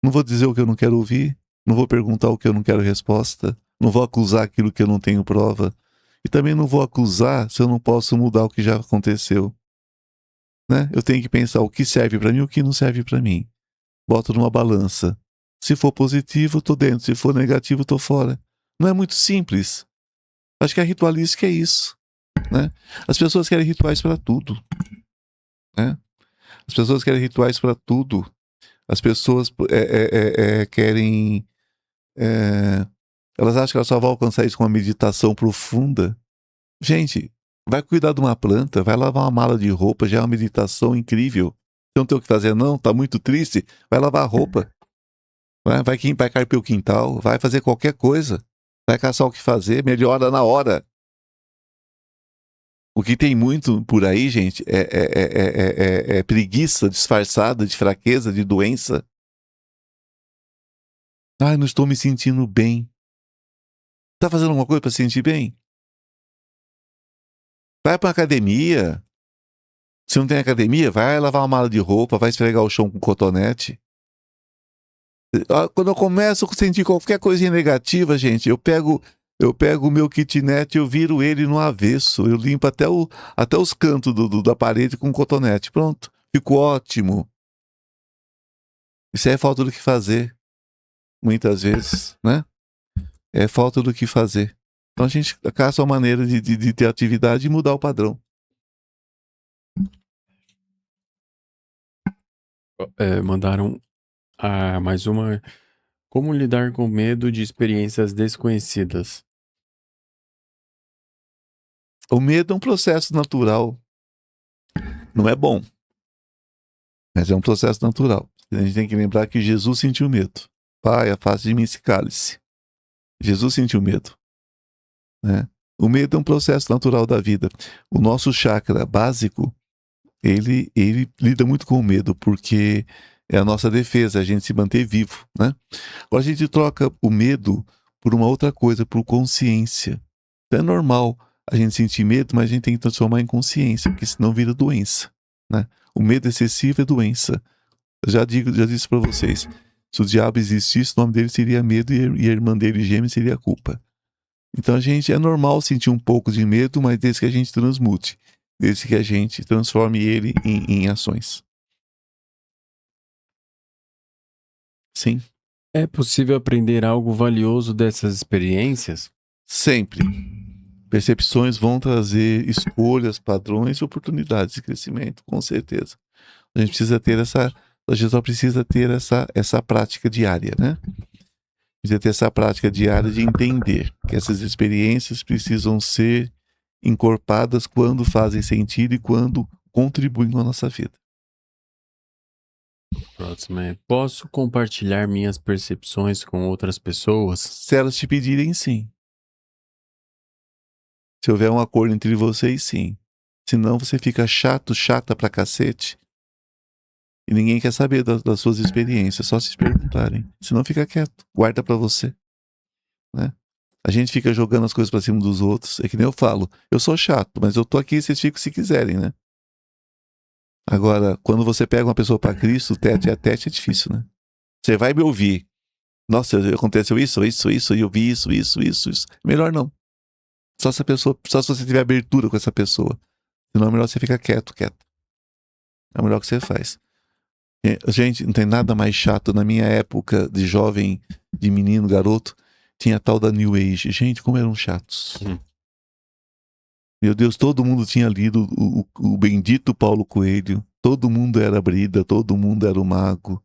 Não vou dizer o que eu não quero ouvir, não vou perguntar o que eu não quero resposta, não vou acusar aquilo que eu não tenho prova, e também não vou acusar se eu não posso mudar o que já aconteceu. Né? Eu tenho que pensar o que serve para mim e o que não serve para mim. Boto numa balança. Se for positivo, tô dentro. Se for negativo, tô fora. Não é muito simples. Acho que a ritualística é isso, né? As pessoas querem rituais para tudo, né? As pessoas querem rituais para tudo. As pessoas querem... elas acham que elas só vão alcançar isso com uma meditação profunda. Gente, vai cuidar de uma planta, vai lavar uma mala de roupa, já é uma meditação incrível. Você não tem o que fazer não, tá muito triste, vai lavar a roupa. Vai carpir o quintal, vai fazer qualquer coisa. Vai caçar o que fazer, melhora na hora. O que tem muito por aí, gente, é preguiça disfarçada de fraqueza, de doença. Não estou me sentindo bem. Tá fazendo alguma coisa para se sentir bem? Vai pra academia. Se não tem academia, vai lavar uma mala de roupa, vai esfregar o chão com cotonete. Quando eu começo a sentir qualquer coisinha negativa, gente, eu pego o meu kitnet e eu viro ele no avesso. Eu limpo até os cantos da parede com cotonete. Pronto, fico ótimo. Isso é falta do que fazer, muitas vezes, né? É falta do que fazer. Então a gente caça uma maneira de ter atividade e mudar o padrão. Mandaram mais uma. Como lidar com medo de experiências desconhecidas? O medo é um processo natural. Não é bom, mas é um processo natural. A gente tem que lembrar que Jesus sentiu medo. Pai, afaste de mim esse cálice. Jesus sentiu medo, né? O medo é um processo natural da vida. O nosso chakra básico, ele lida muito com o medo, porque é a nossa defesa, a gente se manter vivo, né? Agora a gente troca o medo por uma outra coisa, por consciência. Então é normal a gente sentir medo, mas a gente tem que transformar em consciência, porque senão vira doença, né? O medo excessivo é doença. Eu já disse para vocês, se o diabo existisse, o nome dele seria medo e a irmã dele gêmea seria culpa. Então é normal sentir um pouco de medo, mas desde que a gente transmute, desde que a gente transforme ele em ações. Sim. É possível aprender algo valioso dessas experiências? Sempre. Percepções vão trazer escolhas, padrões e oportunidades de crescimento, com certeza. A gente só precisa ter essa prática diária, né? Precisa ter essa prática diária de entender que essas experiências precisam ser encorpadas quando fazem sentido e quando contribuem com a nossa vida. Próximo é: posso compartilhar minhas percepções com outras pessoas? Se elas te pedirem, sim. Se houver um acordo entre vocês, sim. Senão você fica chato, chata pra cacete. E ninguém quer saber das suas experiências, só se perguntarem. Senão fica quieto, guarda pra você. Né? A gente fica jogando as coisas pra cima dos outros. É que nem eu falo, eu sou chato, mas eu tô aqui, vocês ficam se quiserem, né? Agora, quando você pega uma pessoa pra Cristo, tete a tete é difícil, né? Você vai me ouvir. Nossa, aconteceu isso, e eu vi isso. Melhor não. Só se você tiver abertura com essa pessoa. Senão é melhor você ficar quieto. É o melhor que você faz. Gente, não tem nada mais chato. Na minha época de jovem, de menino, garoto, tinha a tal da New Age. Gente, como eram chatos. Meu Deus, todo mundo tinha lido o bendito Paulo Coelho. Todo mundo era Brida, todo mundo era o mago.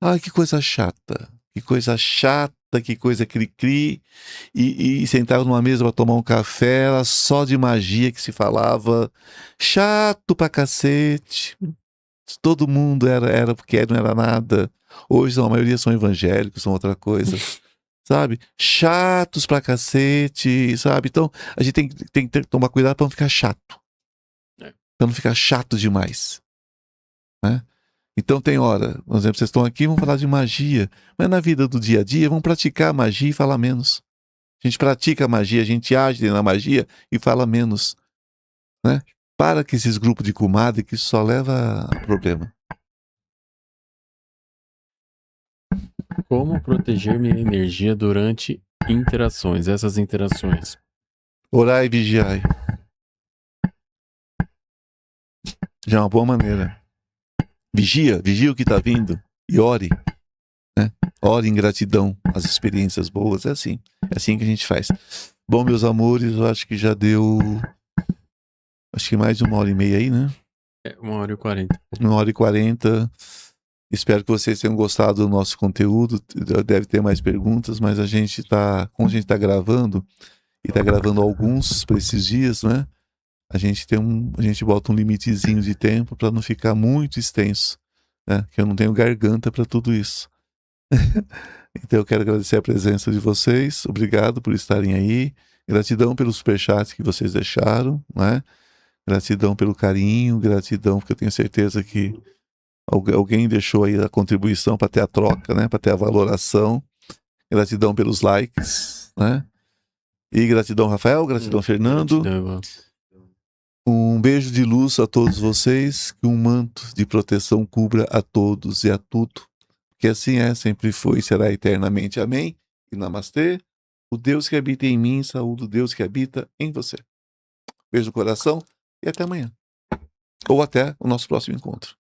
Ai, que coisa chata. Que coisa cri-cri. E sentava numa mesa para tomar um café, era só de magia que se falava. Chato pra cacete. Todo mundo era porque não era nada. Hoje não, a maioria são evangélicos, são outra coisa. Sabe? Chatos pra cacete, sabe? Então, a gente tem que tomar cuidado pra não ficar chato. Pra não ficar chato demais. Né? Então tem hora, por exemplo, vocês estão aqui, vamos falar de magia. Mas na vida do dia a dia, vamos praticar magia e falar menos. A gente pratica magia, a gente age na magia e fala menos. Né? Para que esses grupos de comadre que isso só leva a problema. Como proteger minha energia durante interações, essas interações? Orar e vigiar. Já é uma boa maneira. Vigia o que está vindo e ore. Né? Ore em gratidão às experiências boas. É assim que a gente faz. Bom, meus amores, eu acho que já deu... Acho que mais de 1h30 aí, né? 1h40. 1h40. Espero que vocês tenham gostado do nosso conteúdo. Deve ter mais perguntas, mas a gente tá... Como a gente está gravando, e está gravando alguns para esses dias, né? A gente bota um limitezinho de tempo para não ficar muito extenso, né? Que eu não tenho garganta para tudo isso. Então eu quero agradecer a presença de vocês. Obrigado por estarem aí. Gratidão pelos superchats que vocês deixaram, né? Gratidão pelo carinho, gratidão porque eu tenho certeza que alguém deixou aí a contribuição para ter a troca, né? Para ter a valoração. Gratidão pelos likes, né? E gratidão, Rafael, gratidão, Fernando. Gratidão. Um beijo de luz a todos vocês, que um manto de proteção cubra a todos e a tudo. Que assim é, sempre foi e será eternamente. Amém? E namastê. O Deus que habita em mim, saúde o Deus que habita em você. Beijo no coração e até amanhã. Ou até o nosso próximo encontro.